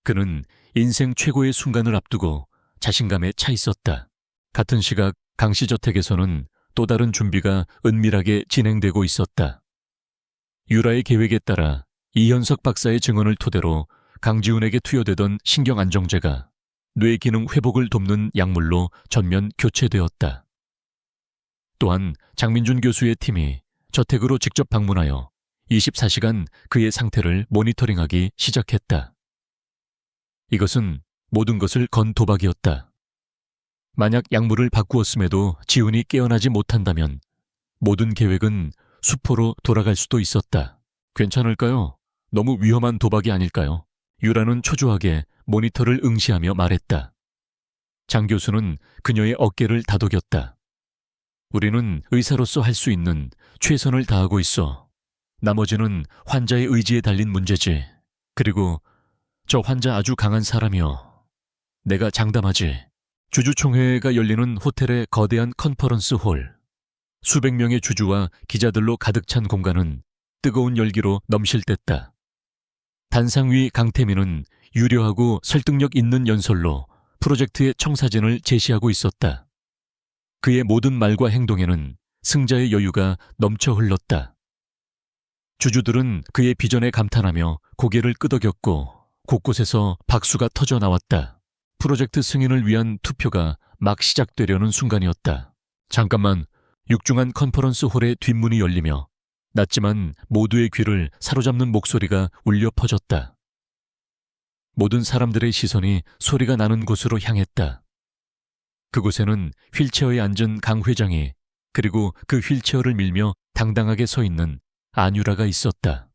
그는 인생 최고의 순간을 앞두고 자신감에 차 있었다. 같은 시각 강씨 저택에서는 또 다른 준비가 은밀하게 진행되고 있었다. 유라의 계획에 따라 이현석 박사의 증언을 토대로 강지훈에게 투여되던 신경안정제가 뇌 기능 회복을 돕는 약물로 전면 교체되었다. 또한 장민준 교수의 팀이 저택으로 직접 방문하여 24시간 그의 상태를 모니터링하기 시작했다. 이것은 모든 것을 건 도박이었다. 만약 약물을 바꾸었음에도 지훈이 깨어나지 못한다면 모든 계획은 수포로 돌아갈 수도 있었다. 괜찮을까요? 너무 위험한 도박이 아닐까요? 유라는 초조하게 모니터를 응시하며 말했다. 장 교수는 그녀의 어깨를 다독였다. 우리는 의사로서 할 수 있는 최선을 다하고 있어. 나머지는 환자의 의지에 달린 문제지. 그리고 저 환자 아주 강한 사람이여. 내가 장담하지. 주주총회가 열리는 호텔의 거대한 컨퍼런스 홀. 수백 명의 주주와 기자들로 가득 찬 공간은 뜨거운 열기로 넘실댔다. 단상 위 강태민은 유려하고 설득력 있는 연설로 프로젝트의 청사진을 제시하고 있었다. 그의 모든 말과 행동에는 승자의 여유가 넘쳐 흘렀다. 주주들은 그의 비전에 감탄하며 고개를 끄덕였고 곳곳에서 박수가 터져 나왔다. 프로젝트 승인을 위한 투표가 막 시작되려는 순간이었다. 잠깐만, 육중한 컨퍼런스 홀의 뒷문이 열리며 낮지만 모두의 귀를 사로잡는 목소리가 울려 퍼졌다. 모든 사람들의 시선이 소리가 나는 곳으로 향했다. 그곳에는 휠체어에 앉은 강 회장이, 그리고 그 휠체어를 밀며 당당하게 서 있는 안유라가 있었다.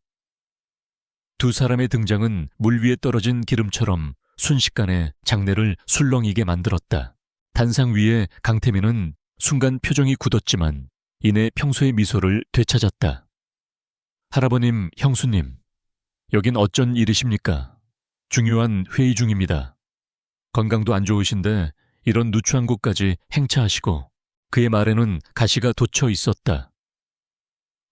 두 사람의 등장은 물 위에 떨어진 기름처럼 순식간에 장내를 술렁이게 만들었다. 단상 위에 강태민은 순간 표정이 굳었지만 이내 평소의 미소를 되찾았다. 할아버님, 형수님, 여긴 어쩐 일이십니까? 중요한 회의 중입니다. 건강도 안 좋으신데 이런 누추한 곳까지 행차하시고. 그의 말에는 가시가 돋쳐 있었다.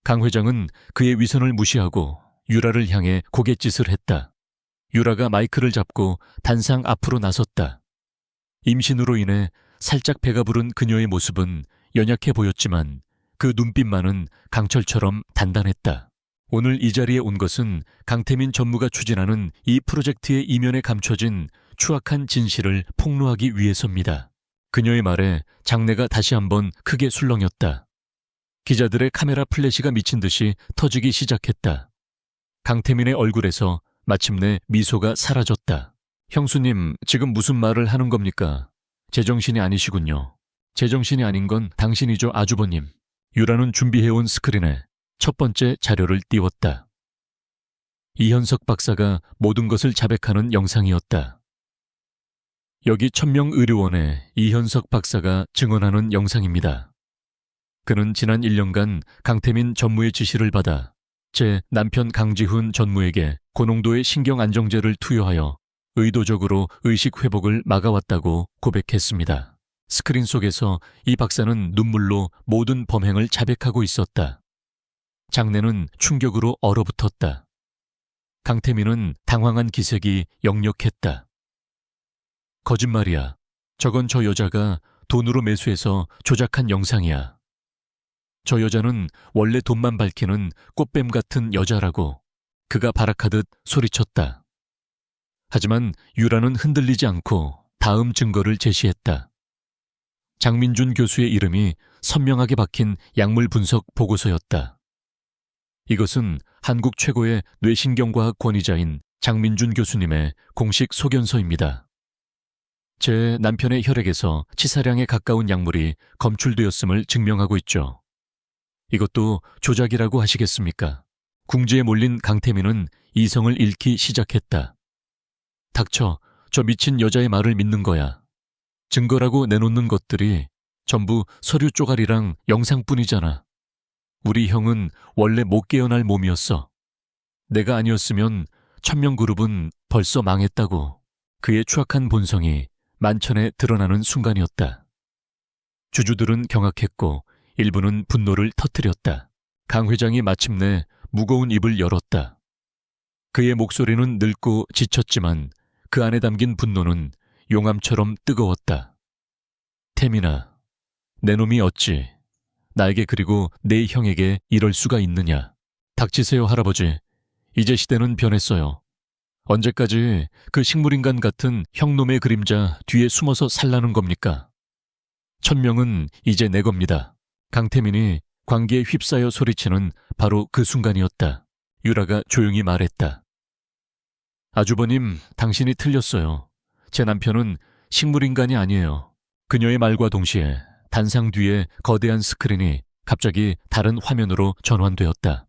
강 회장은 그의 위선을 무시하고 유라를 향해 고갯짓을 했다. 유라가 마이크를 잡고 단상 앞으로 나섰다. 임신으로 인해 살짝 배가 부른 그녀의 모습은 연약해 보였지만 그 눈빛만은 강철처럼 단단했다. 오늘 이 자리에 온 것은 강태민 전무가 추진하는 이 프로젝트의 이면에 감춰진 추악한 진실을 폭로하기 위해서입니다. 그녀의 말에 장내가 다시 한번 크게 술렁였다. 기자들의 카메라 플래시가 미친 듯이 터지기 시작했다. 강태민의 얼굴에서 마침내 미소가 사라졌다. 형수님, 지금 무슨 말을 하는 겁니까? 제정신이 아니시군요. 제정신이 아닌 건 당신이죠, 아주버님. 유라는 준비해온 스크린에 첫 번째 자료를 띄웠다. 이현석 박사가 모든 것을 자백하는 영상이었다. 여기 천명의료원의 이현석 박사가 증언하는 영상입니다. 그는 지난 1년간 강태민 전무의 지시를 받아 제 남편 강지훈 전무에게 고농도의 신경안정제를 투여하여 의도적으로 의식 회복을 막아왔다고 고백했습니다. 스크린 속에서 이 박사는 눈물로 모든 범행을 자백하고 있었다. 장내는 충격으로 얼어붙었다. 강태민은 당황한 기색이 역력했다. 거짓말이야. 저건 저 여자가 돈으로 매수해서 조작한 영상이야. 저 여자는 원래 돈만 밝히는 꽃뱀 같은 여자라고 그가 발악하듯 소리쳤다. 하지만 유라는 흔들리지 않고 다음 증거를 제시했다. 장민준 교수의 이름이 선명하게 박힌 약물 분석 보고서였다. 이것은 한국 최고의 뇌신경과학 권위자인 장민준 교수님의 공식 소견서입니다. 제 남편의 혈액에서 치사량에 가까운 약물이 검출되었음을 증명하고 있죠. 이것도 조작이라고 하시겠습니까? 궁지에 몰린 강태민은 이성을 잃기 시작했다. 닥쳐, 저 미친 여자의 말을 믿는 거야. 증거라고 내놓는 것들이 전부 서류 쪼가리랑 영상뿐이잖아. 우리 형은 원래 못 깨어날 몸이었어. 내가 아니었으면 천명그룹은 벌써 망했다고. 그의 추악한 본성이 만천에 드러나는 순간이었다. 주주들은 경악했고 일부는 분노를 터뜨렸다. 강 회장이 마침내 무거운 입을 열었다. 그의 목소리는 늙고 지쳤지만 그 안에 담긴 분노는 용암처럼 뜨거웠다. 태민아, 내 놈이 어찌 나에게 그리고 내 형에게 이럴 수가 있느냐. 닥치세요, 할아버지. 이제 시대는 변했어요. 언제까지 그 식물인간 같은 형놈의 그림자 뒤에 숨어서 살라는 겁니까? 천명은 이제 내 겁니다. 강태민이 광기에 휩싸여 소리치는 바로 그 순간이었다. 유라가 조용히 말했다. 아주버님, 당신이 틀렸어요. 제 남편은 식물인간이 아니에요. 그녀의 말과 동시에 단상 뒤에 거대한 스크린이 갑자기 다른 화면으로 전환되었다.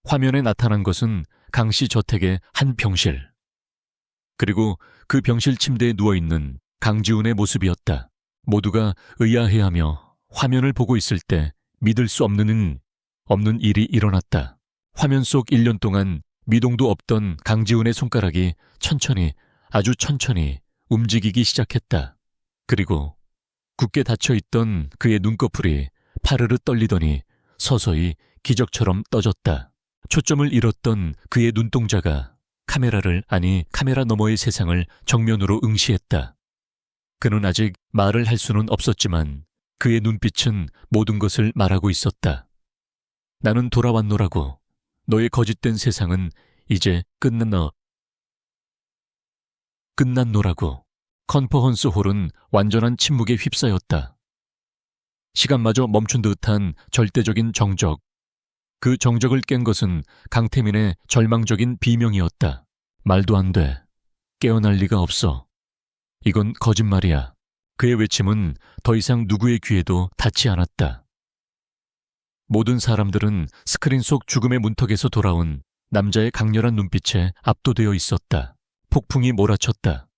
화면에 나타난 것은 강씨 저택의 한 병실. 그리고 그 병실 침대에 누워있는 강지훈의 모습이었다. 모두가 의아해하며 화면을 보고 있을 때 믿을 수 없는 일이 일어났다. 화면 속 1년 동안 미동도 없던 강지훈의 손가락이 천천히, 아주 천천히 움직이기 시작했다. 그리고 굳게 닫혀있던 그의 눈꺼풀이 파르르 떨리더니 서서히 기적처럼 떠졌다. 초점을 잃었던 그의 눈동자가 카메라 너머의 세상을 정면으로 응시했다. 그는 아직 말을 할 수는 없었지만 그의 눈빛은 모든 것을 말하고 있었다. 나는 돌아왔노라고. 너의 거짓된 세상은 이제 끝났노라고. 컨퍼런스 홀은 완전한 침묵에 휩싸였다. 시간마저 멈춘 듯한 절대적인 정적. 그 정적을 깬 것은 강태민의 절망적인 비명이었다. 말도 안 돼. 깨어날 리가 없어. 이건 거짓말이야. 그의 외침은 더 이상 누구의 귀에도 닿지 않았다. 모든 사람들은 스크린 속 죽음의 문턱에서 돌아온 남자의 강렬한 눈빛에 압도되어 있었다. 폭풍이 몰아쳤다.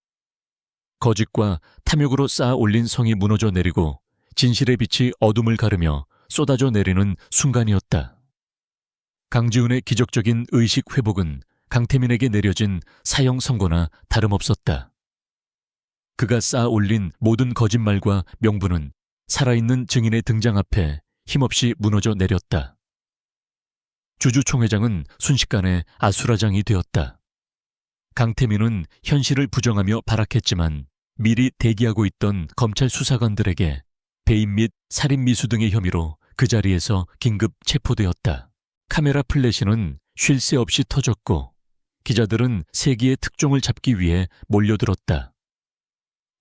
거짓과 탐욕으로 쌓아 올린 성이 무너져 내리고 진실의 빛이 어둠을 가르며 쏟아져 내리는 순간이었다. 강지훈의 기적적인 의식 회복은 강태민에게 내려진 사형 선고나 다름없었다. 그가 쌓아 올린 모든 거짓말과 명분은 살아있는 증인의 등장 앞에 힘없이 무너져 내렸다. 주주 총회장은 순식간에 아수라장이 되었다. 강태민은 현실을 부정하며 발악했지만 미리 대기하고 있던 검찰 수사관들에게 배임 및 살인 미수 등의 혐의로 그 자리에서 긴급 체포되었다. 카메라 플래시는 쉴 새 없이 터졌고 기자들은 세기의 특종을 잡기 위해 몰려들었다.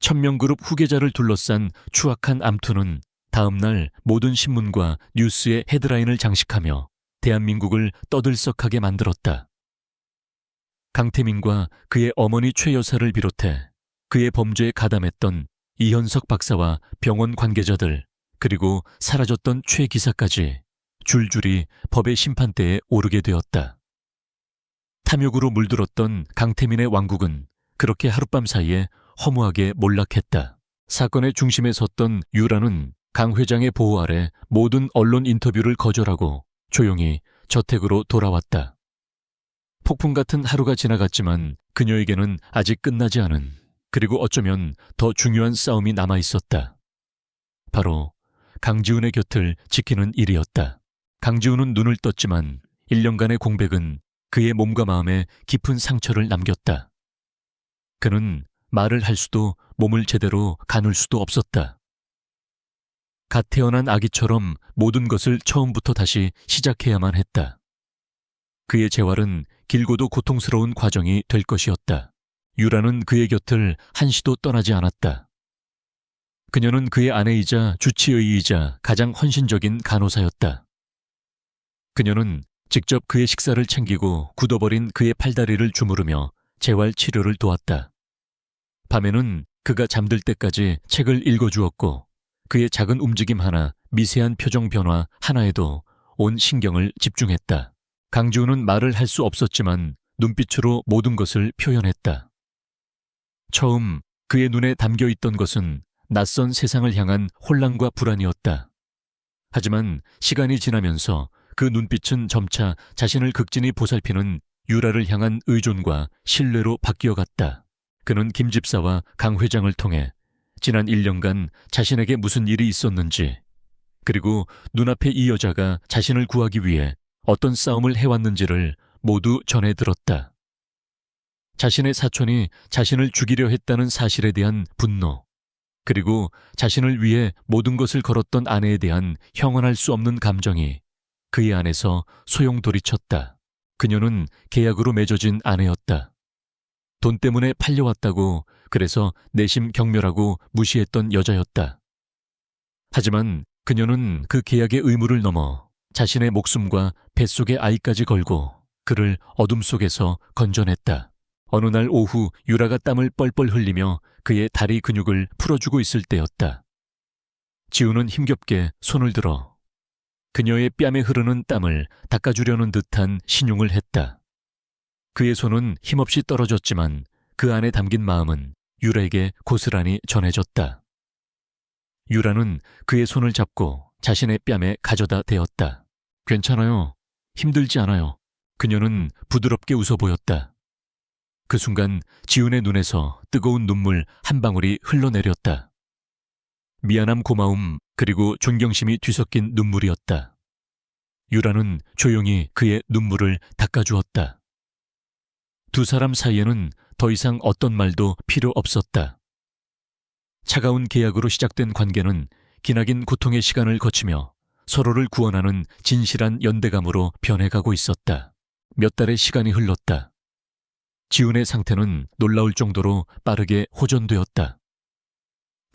천명그룹 후계자를 둘러싼 추악한 암투는 다음날 모든 신문과 뉴스의 헤드라인을 장식하며 대한민국을 떠들썩하게 만들었다. 강태민과 그의 어머니 최 여사를 비롯해 그의 범죄에 가담했던 이현석 박사와 병원 관계자들, 그리고 사라졌던 최 기사까지 줄줄이 법의 심판대에 오르게 되었다. 탐욕으로 물들었던 강태민의 왕국은 그렇게 하룻밤 사이에 허무하게 몰락했다. 사건의 중심에 섰던 유라는 강 회장의 보호 아래 모든 언론 인터뷰를 거절하고 조용히 저택으로 돌아왔다. 폭풍 같은 하루가 지나갔지만 그녀에게는 아직 끝나지 않은, 그리고 어쩌면 더 중요한 싸움이 남아 있었다. 바로 강지훈의 곁을 지키는 일이었다. 강지훈은 눈을 떴지만 1년간의 공백은 그의 몸과 마음에 깊은 상처를 남겼다. 그는 말을 할 수도 몸을 제대로 가눌 수도 없었다. 갓 태어난 아기처럼 모든 것을 처음부터 다시 시작해야만 했다. 그의 재활은 길고도 고통스러운 과정이 될 것이었다. 유라는 그의 곁을 한시도 떠나지 않았다. 그녀는 그의 아내이자 주치의이자 가장 헌신적인 간호사였다. 그녀는 직접 그의 식사를 챙기고 굳어버린 그의 팔다리를 주무르며 재활 치료를 도왔다. 밤에는 그가 잠들 때까지 책을 읽어주었고 그의 작은 움직임 하나, 미세한 표정 변화 하나에도 온 신경을 집중했다. 강지훈은 말을 할 수 없었지만 눈빛으로 모든 것을 표현했다. 처음 그의 눈에 담겨있던 것은 낯선 세상을 향한 혼란과 불안이었다. 하지만 시간이 지나면서 그 눈빛은 점차 자신을 극진히 보살피는 유라를 향한 의존과 신뢰로 바뀌어갔다. 그는 김 집사와 강 회장을 통해 지난 1년간 자신에게 무슨 일이 있었는지, 그리고 눈앞에 이 여자가 자신을 구하기 위해 어떤 싸움을 해왔는지를 모두 전해 들었다. 자신의 사촌이 자신을 죽이려 했다는 사실에 대한 분노, 그리고 자신을 위해 모든 것을 걸었던 아내에 대한 형언할 수 없는 감정이 그의 안에서 소용돌이쳤다. 그녀는 계약으로 맺어진 아내였다. 돈 때문에 팔려왔다고, 그래서 내심 경멸하고 무시했던 여자였다. 하지만 그녀는 그 계약의 의무를 넘어 자신의 목숨과 뱃속의 아이까지 걸고 그를 어둠 속에서 건져냈다. 어느 날 오후 유라가 땀을 뻘뻘 흘리며 그의 다리 근육을 풀어주고 있을 때였다. 지우는 힘겹게 손을 들어 그녀의 뺨에 흐르는 땀을 닦아주려는 듯한 신용을 했다. 그의 손은 힘없이 떨어졌지만 그 안에 담긴 마음은 유라에게 고스란히 전해졌다. 유라는 그의 손을 잡고 자신의 뺨에 가져다 대었다. 괜찮아요. 힘들지 않아요. 그녀는 부드럽게 웃어 보였다. 그 순간 지훈의 눈에서 뜨거운 눈물 한 방울이 흘러내렸다. 미안함, 고마움, 그리고 존경심이 뒤섞인 눈물이었다. 유라는 조용히 그의 눈물을 닦아주었다. 두 사람 사이에는 더 이상 어떤 말도 필요 없었다. 차가운 계약으로 시작된 관계는 기나긴 고통의 시간을 거치며 서로를 구원하는 진실한 연대감으로 변해가고 있었다. 몇 달의 시간이 흘렀다. 지훈의 상태는 놀라울 정도로 빠르게 호전되었다.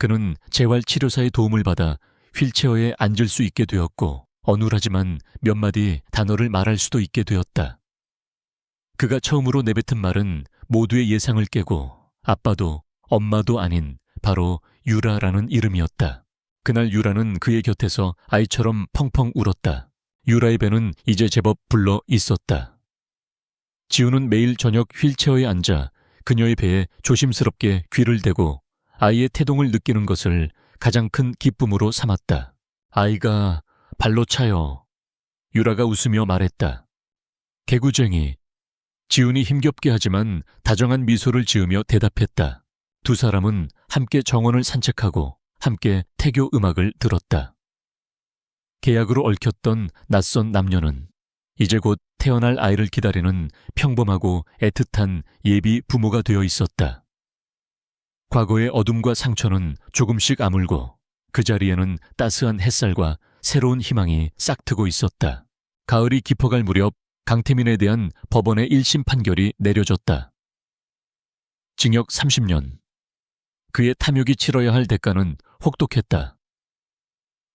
그는 재활치료사의 도움을 받아 휠체어에 앉을 수 있게 되었고 어눌하지만 몇 마디 단어를 말할 수도 있게 되었다. 그가 처음으로 내뱉은 말은 모두의 예상을 깨고 아빠도 엄마도 아닌 바로 유라라는 이름이었다. 그날 유라는 그의 곁에서 아이처럼 펑펑 울었다. 유라의 배는 이제 제법 불러 있었다. 지우는 매일 저녁 휠체어에 앉아 그녀의 배에 조심스럽게 귀를 대고 아이의 태동을 느끼는 것을 가장 큰 기쁨으로 삼았다. 아이가 발로 차요. 유라가 웃으며 말했다. 개구쟁이. 지훈이 힘겹게 하지만 다정한 미소를 지으며 대답했다. 두 사람은 함께 정원을 산책하고 함께 태교 음악을 들었다. 계약으로 얽혔던 낯선 남녀는 이제 곧 태어날 아이를 기다리는 평범하고 애틋한 예비 부모가 되어 있었다. 과거의 어둠과 상처는 조금씩 아물고 그 자리에는 따스한 햇살과 새로운 희망이 싹트고 있었다. 가을이 깊어갈 무렵 강태민에 대한 법원의 1심 판결이 내려졌다. 징역 30년. 그의 탐욕이 치러야 할 대가는 혹독했다.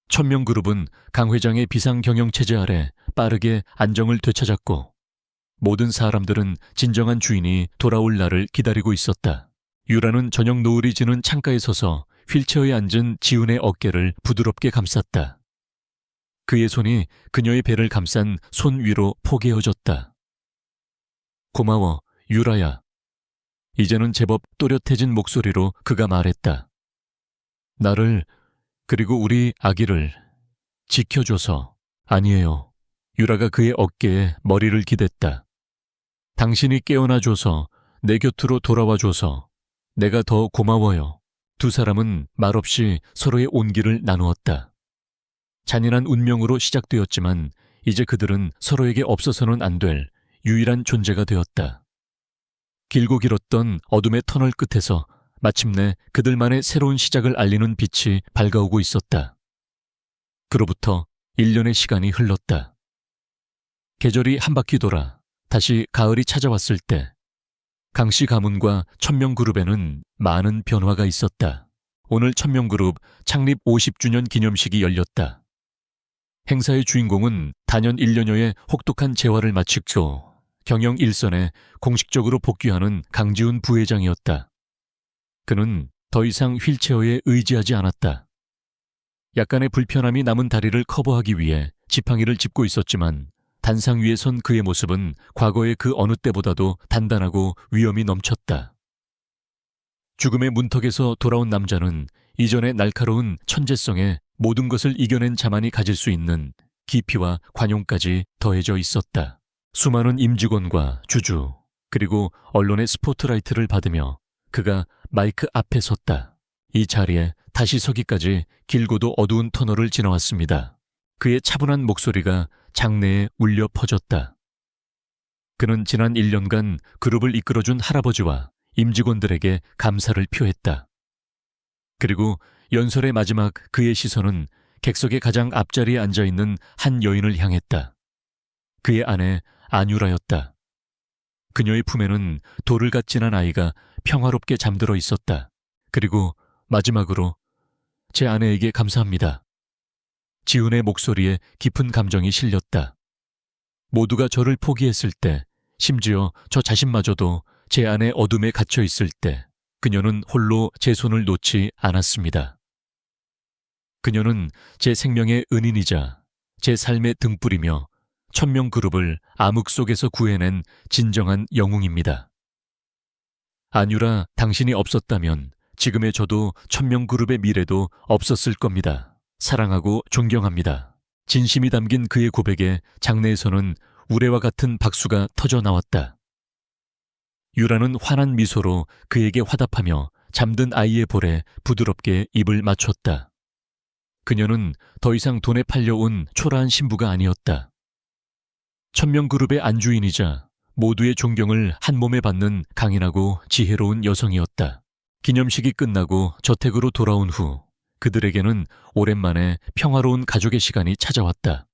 천명그룹은 강 회장의 비상경영체제 아래 빠르게 안정을 되찾았고 모든 사람들은 진정한 주인이 돌아올 날을 기다리고 있었다. 유라는 저녁 노을이 지는 창가에 서서 휠체어에 앉은 지훈의 어깨를 부드럽게 감쌌다. 그의 손이 그녀의 배를 감싼 손 위로 포개어졌다. 고마워, 유라야. 이제는 제법 또렷해진 목소리로 그가 말했다. 나를, 그리고 우리 아기를 지켜줘서. 아니에요. 유라가 그의 어깨에 머리를 기댔다. 당신이 깨어나줘서, 내 곁으로 돌아와줘서 내가 더 고마워요. 두 사람은 말없이 서로의 온기를 나누었다. 잔인한 운명으로 시작되었지만 이제 그들은 서로에게 없어서는 안 될 유일한 존재가 되었다. 길고 길었던 어둠의 터널 끝에서 마침내 그들만의 새로운 시작을 알리는 빛이 밝아오고 있었다. 그로부터 1년의 시간이 흘렀다. 계절이 한 바퀴 돌아 다시 가을이 찾아왔을 때 강씨 가문과 천명그룹에는 많은 변화가 있었다. 오늘 천명그룹 창립 50주년 기념식이 열렸다. 행사의 주인공은 단연 1년여의 혹독한 재활을 마치고 경영 일선에 공식적으로 복귀하는 강지훈 부회장이었다. 그는 더 이상 휠체어에 의지하지 않았다. 약간의 불편함이 남은 다리를 커버하기 위해 지팡이를 짚고 있었지만 단상 위에 선 그의 모습은 과거의 그 어느 때보다도 단단하고 위엄이 넘쳤다. 죽음의 문턱에서 돌아온 남자는 이전의 날카로운 천재성에 모든 것을 이겨낸 자만이 가질 수 있는 깊이와 관용까지 더해져 있었다. 수많은 임직원과 주주, 그리고 언론의 스포트라이트를 받으며 그가 마이크 앞에 섰다. 이 자리에 다시 서기까지 길고도 어두운 터널을 지나왔습니다. 그의 차분한 목소리가 장내에 울려 퍼졌다. 그는 지난 1년간 그룹을 이끌어준 할아버지와 임직원들에게 감사를 표했다. 그리고 연설의 마지막 그의 시선은 객석의 가장 앞자리에 앉아있는 한 여인을 향했다. 그의 아내 안유라였다. 그녀의 품에는 돌을 같 지난 아이가 평화롭게 잠들어 있었다. 그리고 마지막으로 제 아내에게 감사합니다. 지훈의 목소리에 깊은 감정이 실렸다. 모두가 저를 포기했을 때, 심지어 저 자신마저도 제 안에 어둠에 갇혀 있을 때 그녀는 홀로 제 손을 놓지 않았습니다. 그녀는 제 생명의 은인이자 제 삶의 등불이며 천명그룹을 암흑 속에서 구해낸 진정한 영웅입니다. 안유라, 당신이 없었다면 지금의 저도 천명그룹의 미래도 없었을 겁니다. 사랑하고 존경합니다. 진심이 담긴 그의 고백에 장내에서는 우레와 같은 박수가 터져 나왔다. 유라는 환한 미소로 그에게 화답하며 잠든 아이의 볼에 부드럽게 입을 맞췄다. 그녀는 더 이상 돈에 팔려온 초라한 신부가 아니었다. 천명그룹의 안주인이자 모두의 존경을 한 몸에 받는 강인하고 지혜로운 여성이었다. 기념식이 끝나고 저택으로 돌아온 후 그들에게는 오랜만에 평화로운 가족의 시간이 찾아왔다.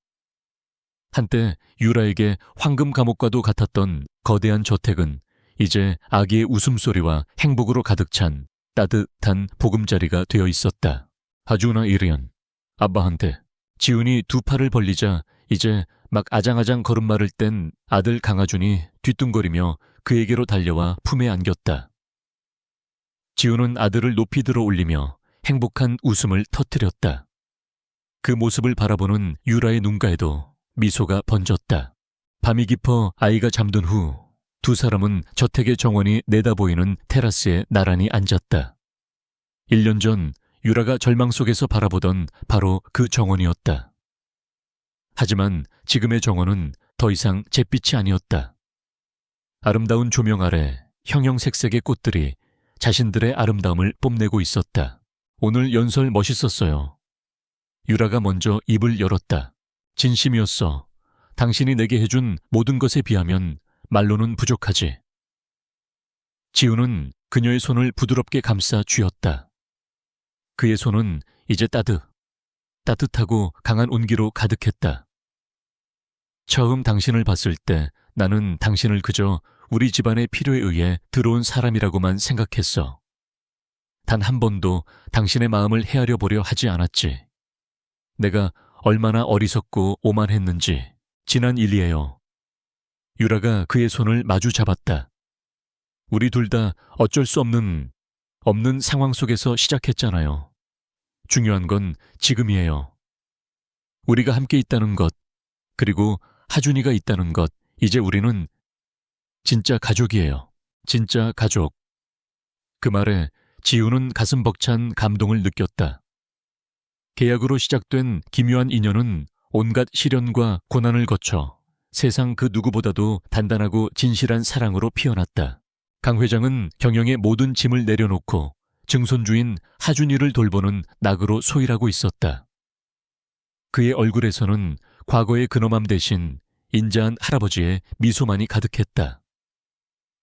한때 유라에게 황금 감옥과도 같았던 거대한 저택은 이제 아기의 웃음소리와 행복으로 가득 찬 따뜻한 보금자리가 되어 있었다. 하주나 이리언, 아빠한테. 지훈이 두 팔을 벌리자 이제 막 아장아장 걸음마를 뗀 아들 강하준이 뒤뚱거리며 그에게로 달려와 품에 안겼다. 지훈은 아들을 높이 들어 올리며 행복한 웃음을 터뜨렸다. 그 모습을 바라보는 유라의 눈가에도 미소가 번졌다. 밤이 깊어 아이가 잠든 후 두 사람은 저택의 정원이 내다보이는 테라스에 나란히 앉았다. 1년 전 유라가 절망 속에서 바라보던 바로 그 정원이었다. 하지만 지금의 정원은 더 이상 잿빛이 아니었다. 아름다운 조명 아래 형형색색의 꽃들이 자신들의 아름다움을 뽐내고 있었다. 오늘 연설 멋있었어요. 유라가 먼저 입을 열었다. 진심이었어. 당신이 내게 해준 모든 것에 비하면 말로는 부족하지. 지우는 그녀의 손을 부드럽게 감싸 쥐었다. 그의 손은 이제 따뜻하고 강한 온기로 가득했다. 처음 당신을 봤을 때 나는 당신을 그저 우리 집안의 필요에 의해 들어온 사람이라고만 생각했어. 단 한 번도 당신의 마음을 헤아려 보려 하지 않았지. 내가 얼마나 어리석고 오만했는지 지난 일이에요. 유라가 그의 손을 마주 잡았다. 우리 둘 다 어쩔 수 없는 상황 속에서 시작했잖아요. 중요한 건 지금이에요. 우리가 함께 있다는 것, 그리고 하준이가 있다는 것, 이제 우리는 진짜 가족이에요. 진짜 가족. 그 말에 지우는 가슴 벅찬 감동을 느꼈다. 계약으로 시작된 기묘한 인연은 온갖 시련과 고난을 거쳐 세상 그 누구보다도 단단하고 진실한 사랑으로 피어났다. 강 회장은 경영의 모든 짐을 내려놓고 증손주인 하준이를 돌보는 낙으로 소일하고 있었다. 그의 얼굴에서는 과거의 근엄함 대신 인자한 할아버지의 미소만이 가득했다.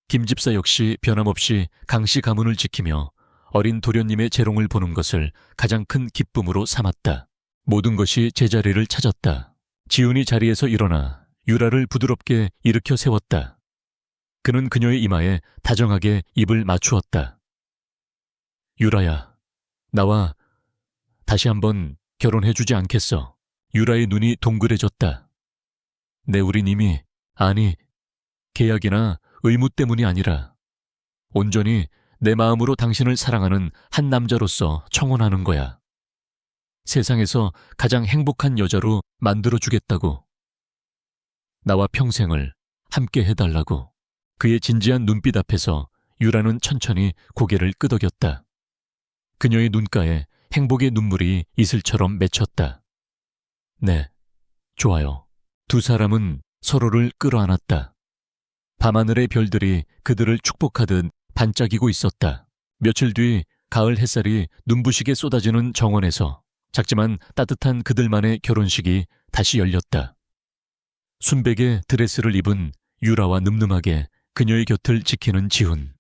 김 집사 역시 변함없이 강씨 가문을 지키며 어린 도련님의 재롱을 보는 것을 가장 큰 기쁨으로 삼았다. 모든 것이 제자리를 찾았다. 지훈이 자리에서 일어나 유라를 부드럽게 일으켜 세웠다. 그는 그녀의 이마에 다정하게 입을 맞추었다. 유라야, 나와 다시 한번 결혼해주지 않겠어? 유라의 눈이 동그래졌다. 내 우린 이미, 아니, 계약이나 의무 때문이 아니라 온전히 내 마음으로 당신을 사랑하는 한 남자로서 청혼하는 거야. 세상에서 가장 행복한 여자로 만들어주겠다고. 나와 평생을 함께 해달라고. 그의 진지한 눈빛 앞에서 유라는 천천히 고개를 끄덕였다. 그녀의 눈가에 행복의 눈물이 이슬처럼 맺혔다. 네, 좋아요. 두 사람은 서로를 끌어안았다. 밤하늘의 별들이 그들을 축복하듯 반짝이고 있었다. 며칠 뒤 가을 햇살이 눈부시게 쏟아지는 정원에서 작지만 따뜻한 그들만의 결혼식이 다시 열렸다. 순백의 드레스를 입은 유라와 늠름하게 그녀의 곁을 지키는 지훈.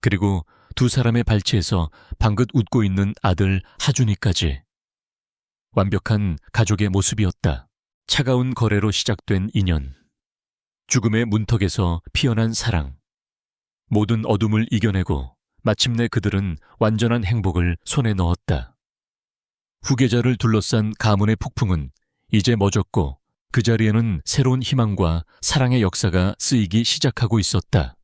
그리고 두 사람의 발치에서 방긋 웃고 있는 아들 하준이까지. 완벽한 가족의 모습이었다. 차가운 거래로 시작된 인연. 죽음의 문턱에서 피어난 사랑. 모든 어둠을 이겨내고 마침내 그들은 완전한 행복을 손에 넣었다. 후계자를 둘러싼 가문의 폭풍은 이제 멎었고 그 자리에는 새로운 희망과 사랑의 역사가 쓰이기 시작하고 있었다.